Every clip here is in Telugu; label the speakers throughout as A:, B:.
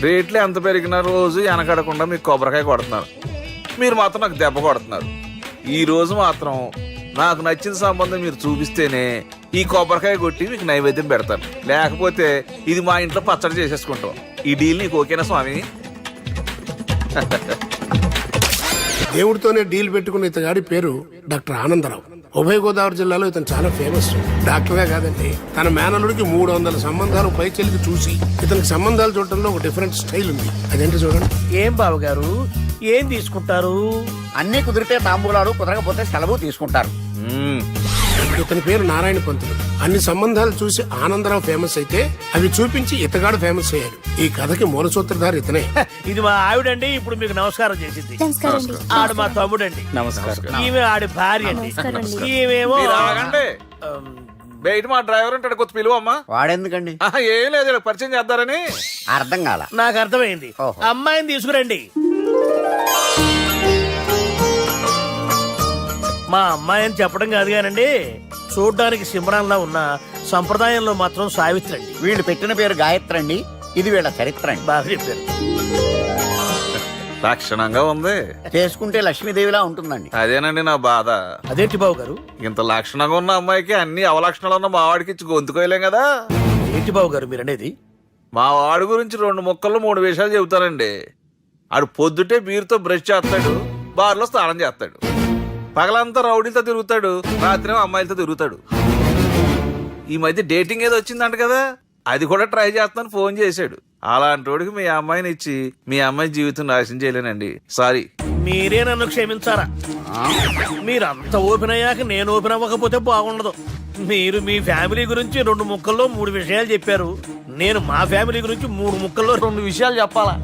A: రేట్లు ఎంత పెరిగినా రోజు వెనకడకుండా మీకు కొబ్బరికాయ కొడుతున్నారు, మీరు మాత్రం నాకు దెబ్బ కొడుతున్నారు. ఈ రోజు మాత్రం నాకు నచ్చిన సంబంధం మీరు చూపిస్తేనే ఈ కొబ్బరికాయ కొట్టి మీకు నైవేద్యం పెడతాను, లేకపోతే ఇది మా ఇంట్లో పచ్చడి చేసేసుకుంటాం. ఈ డీల్ నీకు ఓకేనా స్వామి?
B: దేవుడితోనే డీల్ పెట్టుకున్న ఇతగాడి పేరు డాక్టర్ ఆనందరావు. ఉభయ గోదావరి జిల్లాలో ఇతను చాలా ఫేమస్. డాక్టర్గా కాదండి, తన మేనలుడికి 300 సంబంధాలు పైచెలికి చూసి ఇతనికి సంబంధాలు చూడటంలో ఒక డిఫరెంట్ స్టైల్ ఉంది. అదేంటి చూడండి.
C: ఏం బావగారు, ఏం తీసుకుంటారు?
D: అన్ని కుదిరితే తాంబూలాలు, కుదరకపోతే సెలవు తీసుకుంటారు.
B: ఇతని పేరు నారాయణ పంతులు. అన్ని సంబంధాలు చూసి ఆనందరావు ఫేమస్ అయితే అవి చూపించి ఇతగాడు ఫేమస్ అయ్యాడు. ఈ కథకి మూల సూత్రధారి ఇతనే.
C: ఇది మా ఆవిడండి, ఇప్పుడు మీకు నమస్కారం చేసింది. ఆడు మా తమ్ముడండి.
E: నమస్కారం.
C: ఈమె ఆడి భార్య అండి. ఈమెమో
A: మీరు ఆగండి. బయట మా డ్రైవర్ ఉంటాడు, కొత్త పిలువ అమ్మా.
D: వాడెందుకండి?
A: ఏం లేదు, పరిచయం చేద్దారని.
D: అర్థం కాల.
C: నాకు అర్థమైంది.
D: ఓహో.
C: అమ్మాయిని తీసుకురండి. మా అమ్మాయి అని చెప్పడం కాదు కానండి, చూడ్డానికి సింహరాన్లా ఉన్న సంప్రదాయంలో మాత్రం సావిత్రి అండి.
D: వీళ్ళు పెట్టిన పేరు గాయత్రి అండి. ఇది వీళ్ళ చరిత్ర అండి.
C: బాగా చెప్పారు.
A: లక్షణంగా ఉంది.
D: చేసుకుంటే లక్ష్మీదేవిలా ఉంటుందండి.
A: అదేనండి నా బాధ.
C: అదేంటి బాబు గారు?
A: ఇంత లక్షణంగా ఉన్న అమ్మాయికి అన్ని అవలక్షణాలు ఉన్న మా వాడికి ఇచ్చి గొంతుకోయలేం కదా.
C: ఏంటి బాబు గారు మీరు అనేది?
A: మా వాడి గురించి 2 ముక్కల్లో 3 విషయాలు చెబుతానండి. ఆడు పొద్దుటే బీరుతో బ్రష్ చేస్తాడు, బార్లో స్నానం చేస్తాడు, పగలంతా రౌడీలతో తిరుగుతాడు, రాత్రి అమ్మాయిలతో తిరుగుతాడు. ఈ మధ్య డేటింగ్ ఏదో వచ్చిందంట కదా, అది కూడా ట్రై చేస్తాను ఫోన్ చేశాడు. అలాంటి వాడికి మీ అమ్మాయిని ఇచ్చి మీ అమ్మాయి జీవితం నాశనం చేయలేనండి. సారీ.
C: మీరే నన్ను క్షమించారా? మీరంత ఓపెన్ అయ్యాక నేను ఓపెన్ అవ్వకపోతే బాగుండదు. మీరు మీ ఫ్యామిలీ గురించి 2 ముక్కల్లో 3 విషయాలు చెప్పారు. నేను మా ఫ్యామిలీ గురించి 3 ముక్కల్లో 2 విషయాలు చెప్పాలా?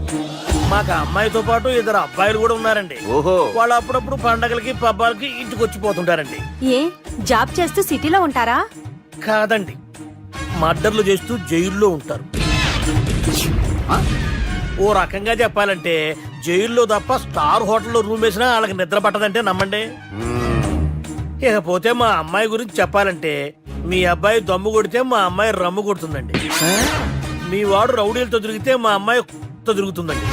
C: మాకు అమ్మాయితో పాటు 2 అబ్బాయిలు కూడా ఉన్నారండి.
A: ఓహో.
C: వాళ్ళు అప్పుడప్పుడు పండగలకి పబ్బాలకి ఇంటికి వచ్చిపోతుంటారండి.
F: ఏ జాబ్ చేస్తూ సిటీలో ఉంటారా?
C: కాదండి, మర్డర్లు చేస్తూ జైల్లో ఉంటారు. ఓ రకంగా చెప్పాలంటే జైల్లో తప్ప స్టార్ హోటల్లో రూమ్ వేసినా వాళ్ళకి నిద్ర పట్టదంటే నమ్మండి. ఇకపోతే మా అమ్మాయి గురించి చెప్పాలంటే మీ అబ్బాయి దమ్ము కొడితే మా అమ్మాయి రమ్ము కొడుతుందండి. మీ వాడు రౌడీలతో తిరిగితే మా అమ్మాయి తో తిరుగుతుందండి.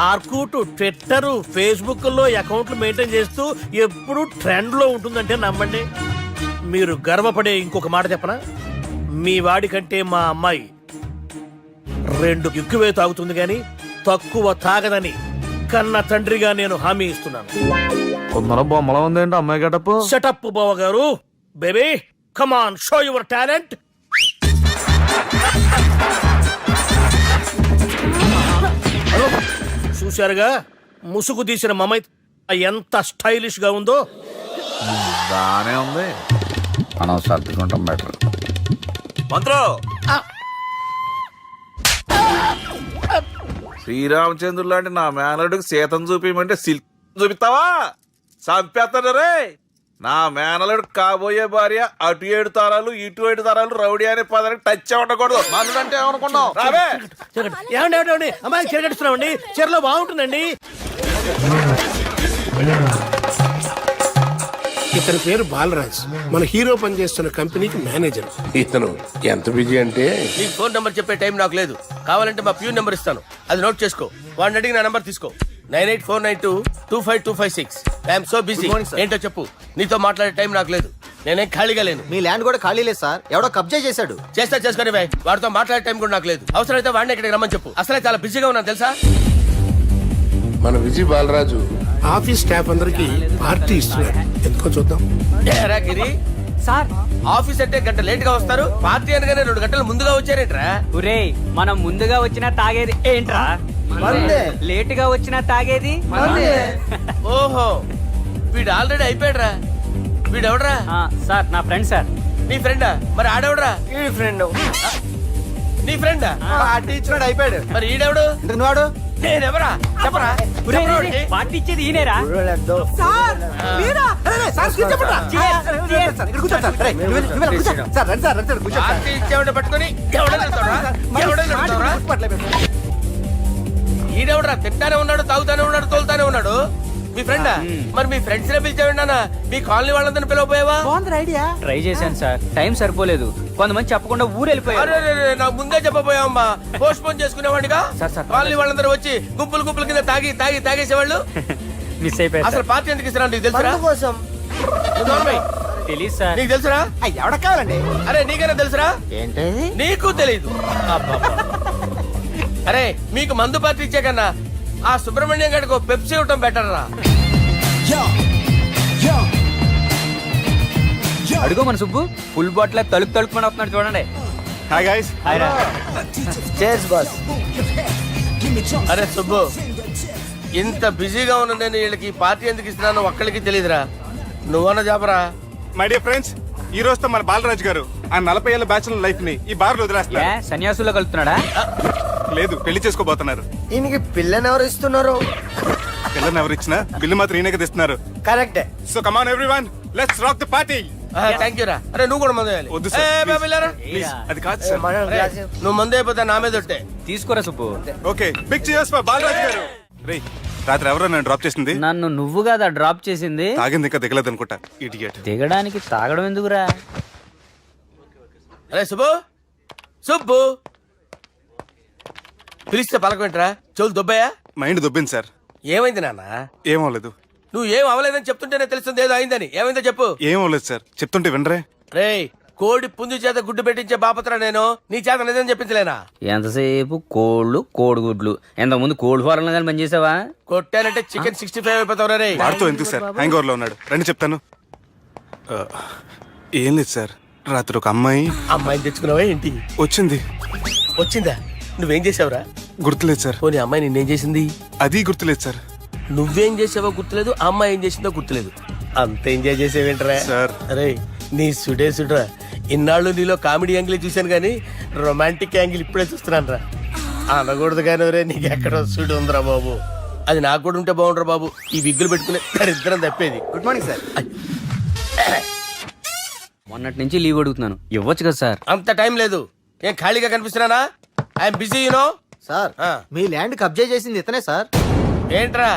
C: ఆర్కుట్, ట్విట్టర్, ఫేస్బుక్ లో అకౌంట్లు మెయింటైన్ చేస్తూ ఎప్పుడు ట్రెండ్ లో ఉంటుందంటే నమ్మండి. మీరు గర్వపడే ఇంకొక మాట చెప్పనా? మీ వాడి కంటే మా అమ్మాయి 2 ఎక్కువే తాగుతుంది గాని తక్కువ తాగదని కన్న తండ్రిగా నేను హామీ ఇస్తున్నాను.
A: కొందరు బొమ్మలా ఉందేంటి అమ్మాయి గడప?
C: సెటప్ బావ గారు. Baby come on, show your talent. చూశారుగా ముసుగు తీసిన మమై ఎంత స్టైలిష్ గా ఉందో.
A: బానే ఉంది.
D: మనం సర్దుకుంటాం బెటర్.
A: మంత్రో, శ్రీరామచంద్రుడు లాంటి నా మేనలుడికి సీతను చూపించమంటే సిల్క్ చూపిస్తావా? చంపేస్తాడు రే. నా మేనలుడు కాబోయే భార్య అటు 7 తరాలు ఇటు 7 తరాలు రౌడీ అనే పదానికి టచ్ ఉండకూడదు. మనుడు అంటే ఏమనుకున్నావు? రావే.
C: ఏమండి అమ్మాయి చెరగడుస్తున్నామండి, చెరలో బాగుంటుందండి.
B: ఇతని పేరు బాలరాజ్. మన హీరో పనిచేస్తున్న కంపెనీకి మేనేజర్.
G: ఇతను ఎంత బిజీ అంటే
H: నీకు ఫోన్ నంబర్ చెప్పే టైం నాకు లేదు. కావాలంటే మా ప్యూన్ నెంబర్ ఇస్తాను, అది నోట్ చేసుకో. వాడిని అడిగి నా నంబర్ తీసుకో. 9849225256. I'm so busy. ఏంటో చెప్పు. నీతో మాట్లాడే టైం నాకు లేదు, నేనేం ఖాళీగా లేను.
E: మీ ల్యాండ్ కూడా ఖాళీ లేదు సార్, ఎవడో కబ్జా చేశాడు.
H: చేస్తా చేసుకుని బాయ్, వాడితో మాట్లాడే టైం కూడా నాకు లేదు. అవసరమైతే వాడిని ఇక్కడికి రమ్మని చెప్పు. అసలే చాలా బిజీగా ఉన్నాను తెలుసా.
G: మన విజయ్ బాలరాజు
B: ఆఫీస్ స్టాఫ్ అందరికి పార్టీ ఇస్తున్నాడు. ఎందుకో చూద్దాం.
H: ఏరా గిరి
E: సార్
H: ఆఫీస్ అంటే గంట లేట్ గా వస్తారు, పార్టీ అనగానే 2 గంటలు ముందుగా వచ్చారేంట్రా?
E: ఒరే, మనం ముందుగా వచ్చినా తాగేది ఏంట్రా? లేట్ గా వచ్చినా తాగేది.
H: ఓహో, వీడు ఆల్రెడీ అయిపోయాడురా. వీడెవడరా?
E: సార్ నా ఫ్రెండ్ సార్.
H: నీ ఫ్రెండా? మరి ఆడెవడరా?
E: ఈ ఫ్రెండ్.
H: నీ ఫ్రెండా?
E: పార్టీ ఇచ్చినాడు అయిపోయాడు.
H: మరి ఈడెవడు?
E: వాడు
H: నేనెవరా చెప్పరా?
E: పార్టీ ఇచ్చేది ఈనేరా?
H: పార్టీ ఇచ్చేవాడు పట్టుకొని ఈడెవడరా? తింటానే ఉన్నాడు, తాగుతానే ఉన్నాడు, తోలుతానే ఉన్నాడు. మీ ఫ్రెండా? మరి మీ ఫ్రెండ్స్ నే పిలిచేవాడినా? మీ కాలనీ వాళ్ళందరినీ పిలవపోయావా?
E: ట్రై చేశాను సార్, టైం సరిపోలేదు. కొంతమంది చెప్పకుండా ఊరు వెళ్ళిపోయారు.
H: అరే రే రే, నాకు ముందే చెప్పబోయామ్మా. పోస్ట్ పోన్ చేసుకునేవాడిగా.
E: సార్.
H: వాళ్ళందరూ వచ్చి గుంపులు కింద తాగేసేవాళ్ళు.
E: మిస్ అయిపోయారు
H: అసలు పార్టీ ఎందుకు ఇస్తున్నా నీకు తెలుసురా?
D: కోసం
H: నువ్వు నోర్మై.
E: తెలియదు సార్.
H: నీకు తెలుసురా?
D: ఎవడ కావాలండి?
H: అరే నీకైనా తెలుసురా?
D: ఏంటి
H: నీకు తెలీదు. అరే మీకు మందు పార్టీ ఇచ్చే కన్నా ఆ సుబ్రహ్మణ్యం గారికి పెప్సీ ఇవ్వటం బెటర్ రా.
E: అడుగు మన సుబ్బు ఫుల్ బాటిల్ తలుపుమని వస్తున్నాడు చూడండి.
I: Hi guys.
D: Chairs boss.
H: అరే సుబ్బు, ఇంత బిజీగా ఉన్న నేను వీళ్ళకి ఈ పార్టీ ఎందుకు ఇస్తున్నానో ఒక్కడికి తెలియదురా. నువ్వన్న చెప్పరా.
I: మై డియర్ ఫ్రెండ్స్, ఈ రోజుతో మన బాలరాజు గారు ఆ 40 ఏళ్ల బ్యాచులర్ లైఫ్ ని ఈ బార్ లో
E: ఏ
I: వదిలేస్తున్నారు.
E: సన్యాసుల్లో కలుస్తున్నాడా?
I: లేదు, పెళ్లి చేసుకోబోతున్నారు.
D: ఈయనకి పిల్లని ఎవరు ఇస్తున్నారు?
I: పిల్లని ఎవరు ఇచ్చినా బిల్లు మాత్రం ఈయనకే తెస్తున్నారు.
D: కరెక్టే.
I: So come on everyone, let's rock the party.
H: Thank you రా. అరే నువ్వు కూడా మందు వేయాలి.
I: వద్దు సార్,
H: ఏ,
I: please.
H: బాబు వెళ్ళారా?
I: ప్లీజ్, అది కాదు సార్.
H: నువ్వు మందు అయిపోతే నా మీద ఒట్టే.
E: తీసుకోరా Subbu.
I: Okay, big cheers for Balaraju గారు. రే, రాత్రి ఎవరో నన్ను డ్రాప్ చేసింది?
E: నన్ను నువ్వు కదా డ్రాప్ చేసింది.
I: తాగింది ఇంకా దిగలేదు అనుకుంటా. ఇడియట్.
E: దిగడానికి తాగడం ఎందుకురా?
H: అరే సుబ్బు, సుబ్బు పిలిస్తే పలకమేంట్రా? చెవులు దొబ్బాయా?
I: Mind దొబ్బింది sir.
H: ఏమైంది నాన్న?
I: ఏమవలేదు.
H: నువ్వు ఏం అవ్వలేదని చెప్తుంటేనే తెలుస్తుంది ఏదో అయిందని. ఏమైందో చెప్పు.
I: ఏమవలేదు సార్, చెప్తుంటే వినరే.
H: రేయ్, కోడి పుంజు చేత గుడ్డు పెట్టించే బాపత్ర నేను. నీ చేత నిజం చెప్పించలేనా?
E: ఎంతసేపు కోళ్ళు కోడిగుడ్లు. ఎంతకుముందు కోడి ఫారంలో కానీ పనిచేసావా?
H: కొట్టానంటే చికెన్ 65 అయిపోతావు రే.
I: వాడితో ఎందుకు సార్, హ్యాంగ్ ఓవర్ లో ఉన్నాడు. రండి చెప్తాను. ఏం లేదు సార్, రాత్రి ఒక అమ్మాయి
H: అమ్మాయిని తెచ్చుకున్నావా ఏంటి?
I: వచ్చింది.
H: వచ్చిందా? నువ్వేం చేసావురా?
I: గుర్తులేదు సార్.
H: పోనీ అమ్మాయి నిన్నేం చేసింది?
I: అది గుర్తులేదు సార్.
H: నువ్వేం చేసావో గుర్తులేదు, ఆ అమ్మాయి ఏం చేసిందో గుర్తులేదు. అంత ఎంజాయ్ చేసేవేంట్రా
I: సార్.
H: అరే నీ సుడే సుడ్రా. ఇన్నాళ్ళు నీలో కామెడీ యాంగిల్ చూశాను కానీ రొమాంటిక్ యాంగిల్ ఇప్పుడే చూస్తున్నాను రా. అనకూడదు కానీ రే, నీకు ఎక్కడ సుడు ఉందిరా బాబు. అది నాకు కూడా ఉంటే బాగుండ్రా బాబు. ఈ విగ్గులు పెట్టుకునే దరిద్రం తప్పేది.
D: Good morning sir.
E: మొన్నటి నుంచి లీవ్ అడుగుతున్నాను, ఇవ్వచ్చు కదా సార్?
H: అంత టైం లేదు. ఏం ఖాళీగా కనిపిస్తున్నానా? I'm busy you know.
D: సార్ మీ ల్యాండ్ కబ్జా చేసింది ఇతనే సార్.
H: ఏంట్రా,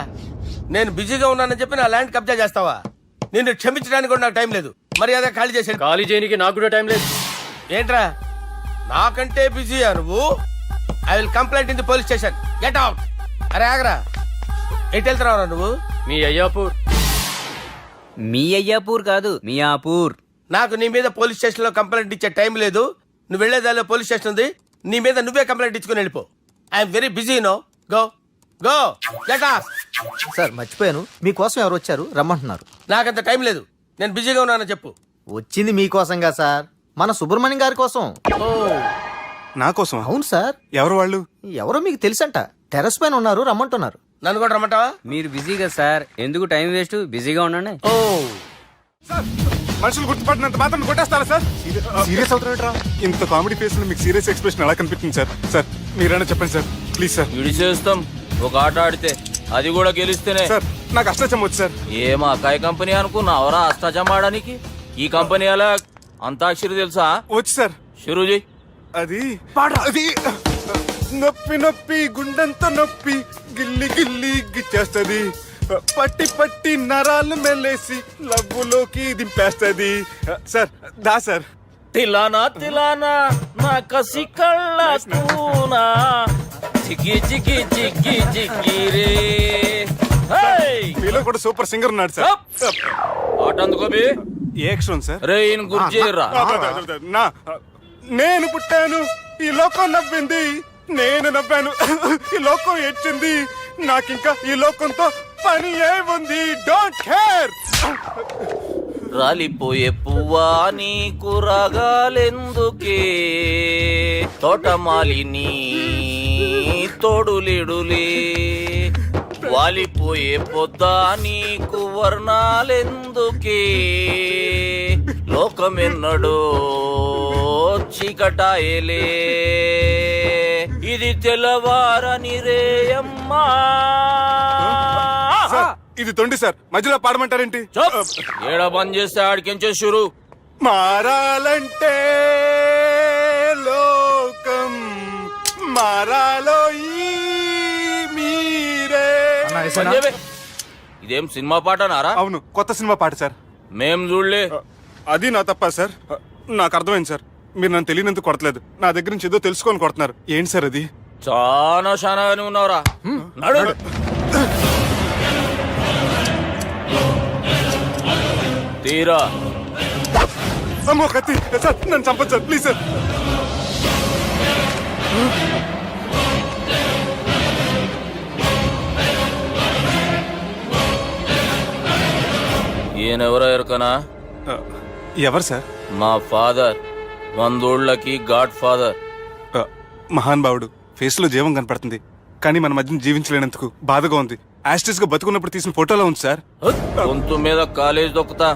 H: నేను బిజీగా ఉన్నానని చెప్పి నా ల్యాండ్ కబ్జా చేస్తావా? నిన్ను క్షమించడానికి కూడా నాకు టైం లేదు. మరి అదే ఖాళీ చేసాడు.
C: ఖాళీ చేయడానికి నాకు కూడా టైం లేదు.
H: ఏంట్రా, నాకంటే బిజీయా నువ్వు? I will complaint in the police station. Get out. అరే ఆగరా, ఎటు వెళ్తున్నావురా నువ్వు?
C: మీ అయ్యాపూర్.
E: మీ అయ్యాపూర్ కాదు, మియాపూర్.
H: నాకు నీ మీద పోలీస్ స్టేషన్ లో కంప్లైంట్ ఇచ్చే టైం లేదు. నువ్వు వెళ్లేదాలో పోలీస్ స్టేషన్ ఉంది. నీ మీద నువ్వే కంప్లైంట్ ఇచ్చుకుని వెళ్ళిపో. I'm very busy no. Go go get out.
D: Sir మర్చిపోయాను, మీకోసం ఎవరు వచ్చారు రమ్మంటున్నారు.
H: నాకంత టైం లేదు, నేను బిజీగా ఉన్నానని చెప్పు.
D: వచ్చింది మీకోసంగా సార్, మన సుబ్రహ్మణ్యం గారి కోసం.
H: ఓ,
I: నా కోసం?
D: అవును సార్.
I: ఎవరు వాళ్ళు?
D: ఎవరో మీకు తెలుసంట, టెర్రస్ పైన ఉన్నారు, రమ్మంటున్నారు.
H: నన్ను కూడా రమ్మంటావా?
E: మీరు బిజీ కదా సార్, ఎందుకు టైం వేస్ట్, బిజీగా ఉండండి.
H: ఓ,
I: సార్, మనుషులు గుర్తుపట్టినంత మాత్రం కొట్టేస్తారా సార్? సీరియస్ అవుతారా? ఇంత కామెడీ ఫేస్ లో మీకు సీరియస్ ఎక్స్ప్రెషన్ ఎలా కనిపిస్తుంది సార్? సార్ మీరైనా చెప్పండి సార్, ప్లీజ్ సార్.
J: చేస్తాం ఒక ఆట ఆడితే, అది కూడా గెలిస్తేనే.
I: సార్ నాకు అష్టచం వచ్చు సార్.
J: ఏం అకాయ కంపెనీ అనుకున్నావరా అష్టాచం ఆడడానికి? ఈ కంపెనీ అలా అంతాక్షరి తెలుసా?
I: వచ్చు సార్.
J: షురూజీ.
I: అది అది నొప్పి నొప్పి గుండెంత నొప్పి గిల్లి గిల్లి గిచ్చేస్తది, పట్టి పట్టి నరాలు మెల్లేసి లవ్వులోకి దింపేస్తది. సార్ దా సార్.
J: తిలానా తిలానా నా కసి కళ్ళ తూనా జిగి జిగి జిగి జిగి రే.
I: మీలో కూడా సూపర్ సింగర్ ఉన్నాడు సార్.
J: ఆట అందుకోబి
I: ఏ అక్షరం సార్?
J: రే ఈయన గుర్తు చేయరా.
I: నా నేను పుట్టాను, ఈ లోకం నవ్వింది, నేను నవ్వాను, ఈ లోకం ఏడ్చింది, నాకింకా ఈ లోకంతో పని ఏముంది? Don't care.
J: రాలిపోయే పువ్వా నీకు రాగాలెందుకే, తోటమాలిని తోడులిడులే, వాలిపోయే పొద్దా నీకు వర్ణాలెందుకే, లోకమెన్నడో చీకటాయలే, ఇది తెల్లవారని రేయమ్మా.
I: సార్, ఇది తొండి సార్, మధ్యలో పాడమంటారేంటి?
J: ఏడ బంద్ చేస్తే ఆడికించే షురు.
I: మారాలంటే లోకం మారాలో ఈ మీరే.
J: బంద్ చేయబే. ఇదేం సినిమా పాట నారా?
I: అవును, కొత్త సినిమా పాట సార్.
J: మేం చూడలే.
I: అది నా తప్ప సార్, నాకు అర్థమైంది సార్. మీరు నన్ను తెలియనందుకు కొడతలేదు, నా దగ్గర నుంచి ఏదో తెలుసుకొని కొడుతున్నారు. ఏంటి సార్ అది?
J: చాలా శానాగానే ఉన్నావురా. నడు. తీరా
I: అమ్మో కత్తి సార్, నన్ను చంపదు సార్, ప్లీజ్ సార్.
J: ఈయనెవరో ఎరుకనా?
I: ఎవరు సార్?
J: మా ఫాదర్, 100 గాడ్ ఫాదర్.
I: మహాన్ భావుడు, ఫేస్ లో జీవం కనపడుతుంది, కానీ మన మధ్యన జీవించలేనందుకు బాధగా ఉంది. యాస్టిస్ గా బతుకున్నప్పుడు తీసిన ఫోటోలో ఉంది సార్.
J: గొంతు మీద కాలేజ్ దొక్కుతా.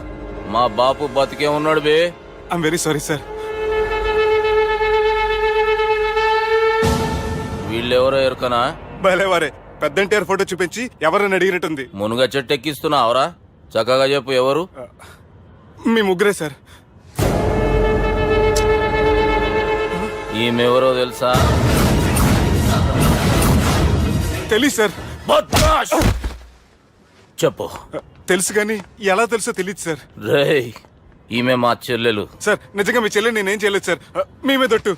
J: మా బాపు బతికే ఉన్నాడు బే.
I: I'm very sorry sir.
J: వీళ్ళెవరో ఎరుకనా?
I: భలేవారే, పెద్ద ఎన్టీఆర్ ఫోటో చూపించి ఎవరని అడిగినట్టుంది.
J: మునుగ చెట్టు ఎక్కిస్తున్నావురా? చక్కగా చెప్పు, ఎవరు?
I: మీ ముగ్గురే సార్.
J: ఈమెవరో తెలుసా?
I: తెలీదు సార్.
J: బద్మాష్! చెప్పు.
I: తెలుసు కానీ ఎలా తెలుసో తెలియదు సార్.
J: రేయ్, ఈమె మా చెల్లెలు.
I: సార్ నిజంగా మీ చెల్లెని నేనేం చేయలేదు సార్, మీ మీద ఒట్టు.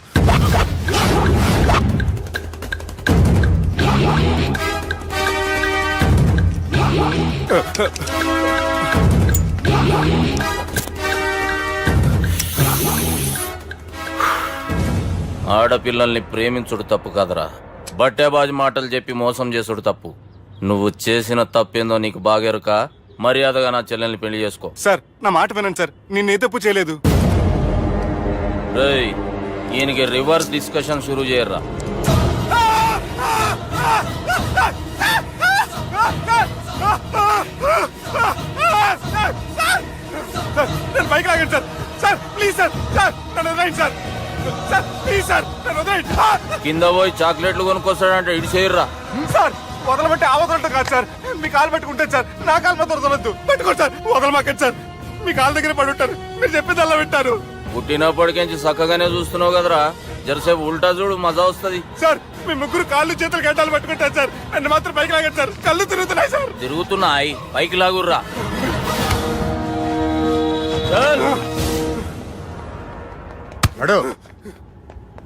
J: ఆడపిల్లల్ని ప్రేమించుడు తప్పు కాదురా, బట్టేబాజు మాటలు చెప్పి మోసం చేసుడు తప్పు. నువ్వు చేసిన తప్పేందో నీకు బాగెరుక. మర్యాదగా నా చెల్లెల్ని పెళ్లి చేసుకో.
I: సార్ నా మాట వినండి సార్, నేనే తప్పు చేయలేదు.
J: రేయ్, ఈయనకి రివర్స్ డిస్కషన్ షురూ చేయర్రా.
I: నేను బైక్ లాగండి sir. Sir please sir, sir నన్ను వదిలేయండి సార్. సార్ ప్లీజ్ సార్, నన్ను వదిలేయండి.
J: కింద పోయి చాక్లెట్లు కొనుక్కొస్తాడంటే ఇటు చేయర్రా.
I: సార్ వదలమంటే ఆ వదలటం కాదు సార్, మీ కాలు పట్టుకుంటాను సార్. నా కాలు మాత్రం వదలొద్దు, పట్టుకోండి సార్, వదలమాకండి సార్. మీ కాలు దగ్గర పడి ఉంటారు, మీరు చెప్పింది అలా వింటారు.
J: పుట్టినప్పటికేంచి చక్కగానే చూస్తున్నావు కదరా, జరసేపు ఉల్టా చూడు, మజా వస్తుంది.
I: సార్ మీ ముగ్గురు కాళ్ళు చేతులు గడ్డాలు పట్టుకుంటారు సార్, నన్ను మాత్రం బైక్ లాగండి సార్. కళ్ళు తిరుగుతున్నాయి సార్.
J: తిరుగుతున్నాయి, పైకి లాగుర్రా.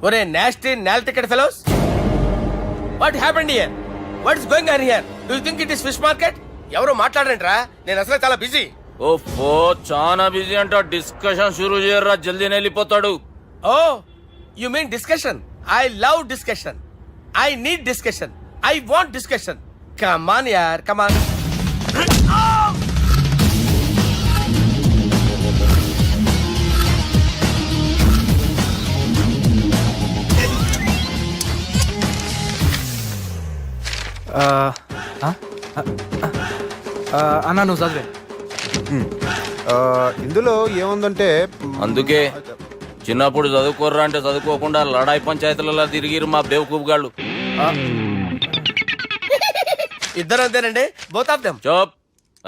H: ఒరే నాస్టీ నాల్ ticket fellows, what happened here? What is going on here? Do you think it is fish market? ఎవరో మాట్లాడండిరా, నేను అసలే చాలా బిజీ.
J: ఓఫో, చాలా బిజీ అంట. డిస్కషన్ షురూ చేయర్రా, జల్దీ వెళ్ళిపోతాడు.
H: Oh you mean discussion? I love discussion. I need discussion. I want discussion. Come on యార్, కమ్ ఆన్.
E: అన్నా నువ్వు చదివే.
K: ఇందులో ఏముందంటే
J: అందుకే చిన్నప్పుడు చదువుకోర్రా అంటే చదువుకోకుండా లడాయి పంచాయతీలలో తిరిగిరు మా బేవకూపు గాళ్ళు.
H: ఇద్దరు అంతేనండి, బోత్ ఆఫ్ దెమ్.
J: చోప్.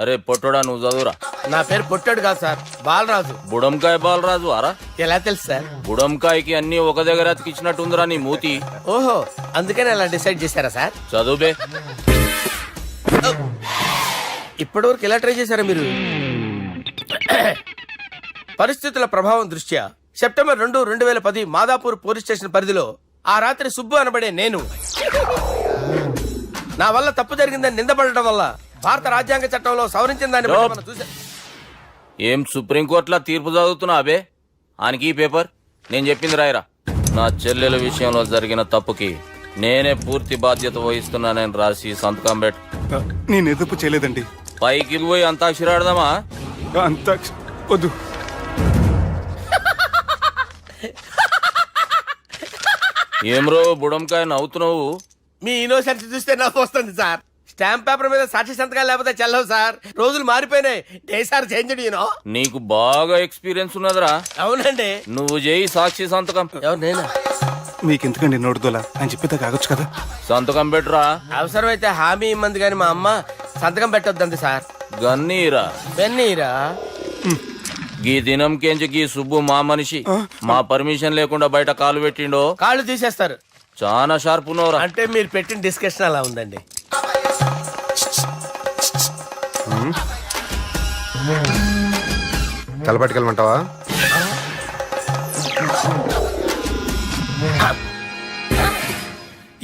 J: అరే పొట్టోడా, నువ్వు చదువురా.
H: నా పేరు పొట్టాడు కాదు సార్, బాలరాజు.
J: బుడంకాయ బాలరాజు అరా?
H: ఎలా తెలుసు సార్?
J: బుడంకాయకి అన్ని ఒక దగ్గర అతికిచ్చినట్టుందిరా నీ మూతి.
H: ఓహో, అందుకని అలా డిసైడ్ చేశారా సార్?
J: చదువుబే.
H: ఇప్పటివరకు ఎలా ట్రై చేశారా మీరు? పరిస్థితుల ప్రభావం దృష్ట్యా సెప్టెంబర్ 2, 2010 మాదాపూర్ పోలీస్ స్టేషన్ పరిధిలో ఆ రాత్రి సుబ్బు అనబడే నేను నా వల్ల తప్పు జరిగిందని నిందపడటం వల్ల భారత రాజ్యాంగ చట్టంలో సవరించిన దాన్ని బట్టి మనం చూసా.
J: ఏం సుప్రీంకోర్టులో తీర్పు చదువుతున్నా అబే? ఆనికి ఈ పేపర్ నేను చెప్పింది రాయరా. నా చెల్లెల విషయంలో జరిగిన తప్పుకి నేనే పూర్తి బాధ్యత వహిస్తున్నానని రాసి సంతకం పెట్టు.
I: నేను ఎదుపు చేయలేదండి.
J: పైకి పోయి అంతాక్షరి ఆడదామా?
I: అంత వద్దు.
J: ఏమ్రో బుడంకాయ నవ్వుతున్నావు?
H: మీ ఇన్నోసెన్స్ చూస్తే నవ్వు వస్తుంది సార్. స్టాంప్ పేపర్ మీద సాక్షి సంతకాలు లేకపోతే చెల్లవు సార్. రోజులు మారిపోయినాయి. Day sir change you know.
J: నీకు బాగా ఎక్స్పీరియన్స్ ఉన్నదిరా.
H: అవునండి.
J: నువ్వు చేయి సాక్షి సంతకం.
H: ఎవరు నేనా?
I: మీకెందుకండి నోడుదోలా అని చెప్పేదా కాగొచ్చు కదా.
J: సంతకం పెట్టురా.
H: అవసరమైతే హామీ ఇమ్మంది కానీ మా అమ్మ సంతకం పెట్టొద్దండి సార్.
J: గన్నీరా
H: పెన్నీరా.
J: గీ దినంకేంచి గీ సుబ్బు మా మనిషి. మా పర్మిషన్ లేకుండా బయట కాలు పెట్టిండో
H: కాళ్ళు తీసేస్తారు.
J: చాలా షార్ప్ ఉన్నవరా.
H: అంటే మీరు పెట్టిన డిస్కషన్ అలా ఉందండి.
K: తలపట్టుకెళ్ళమంటావా?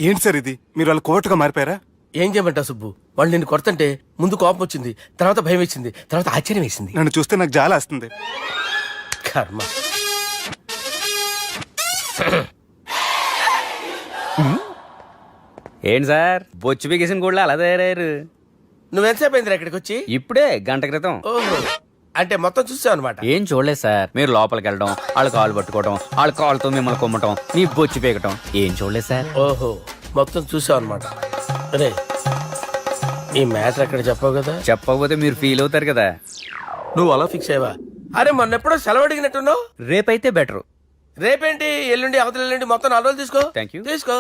I: ఏంటి సార్ ఇది, మీరు వాళ్ళు కోర్టుగా మారిపోయారా?
H: ఏం చేయమంటావు సుబ్బు? వాళ్ళు నిన్ను కొడుతుంటే ముందు కోపం వచ్చింది, తర్వాత భయం వేసింది, తర్వాత ఆశ్చర్యం వేసింది.
I: నన్ను చూస్తే నాకు జాలి వస్తుంది.
H: కర్మ.
E: ఏంటి సార్ బొచ్చు బిగేసిన కూడా అలా తయారయ్యారు?
H: నువ్వెంతసేపు అయిందిరా ఇక్కడికి వచ్చి?
E: ఇప్పుడే గంట క్రితం.
H: ఓహో, అంటే మొత్తం చూసావు అనమాట.
E: ఏం చూడలేదు సార్. మీరు లోపలికి వెళ్ళడం, వాళ్ళ కాళ్ళు పట్టుకోవడం, వాళ్ళ కాళ్ళతో మిమ్మల్ని కొమ్మటం, నీ బొచ్చు పీకటం ఏం చూడలేదు సార్.
H: ఓహో, మొత్తం చూసావు అనమాట. అరే, ఈ మ్యాటర్ అక్కడ చెప్పావు కదా?
E: చెప్పకపోతే మీరు ఫీల్ అవుతారు కదా.
H: నువ్వు అలా ఫిక్స్ అయ్యవా? అరే, మొన్నెప్పుడో సెలవు అడిగినట్టున్నావు.
E: రేపైతే బెటర్.
H: రేపేంటి, ఎల్లుండి, అవతల ఎల్లుండి, మొత్తం 4 రోజులు తీసుకో.
E: Thank you.
H: తీసుకో.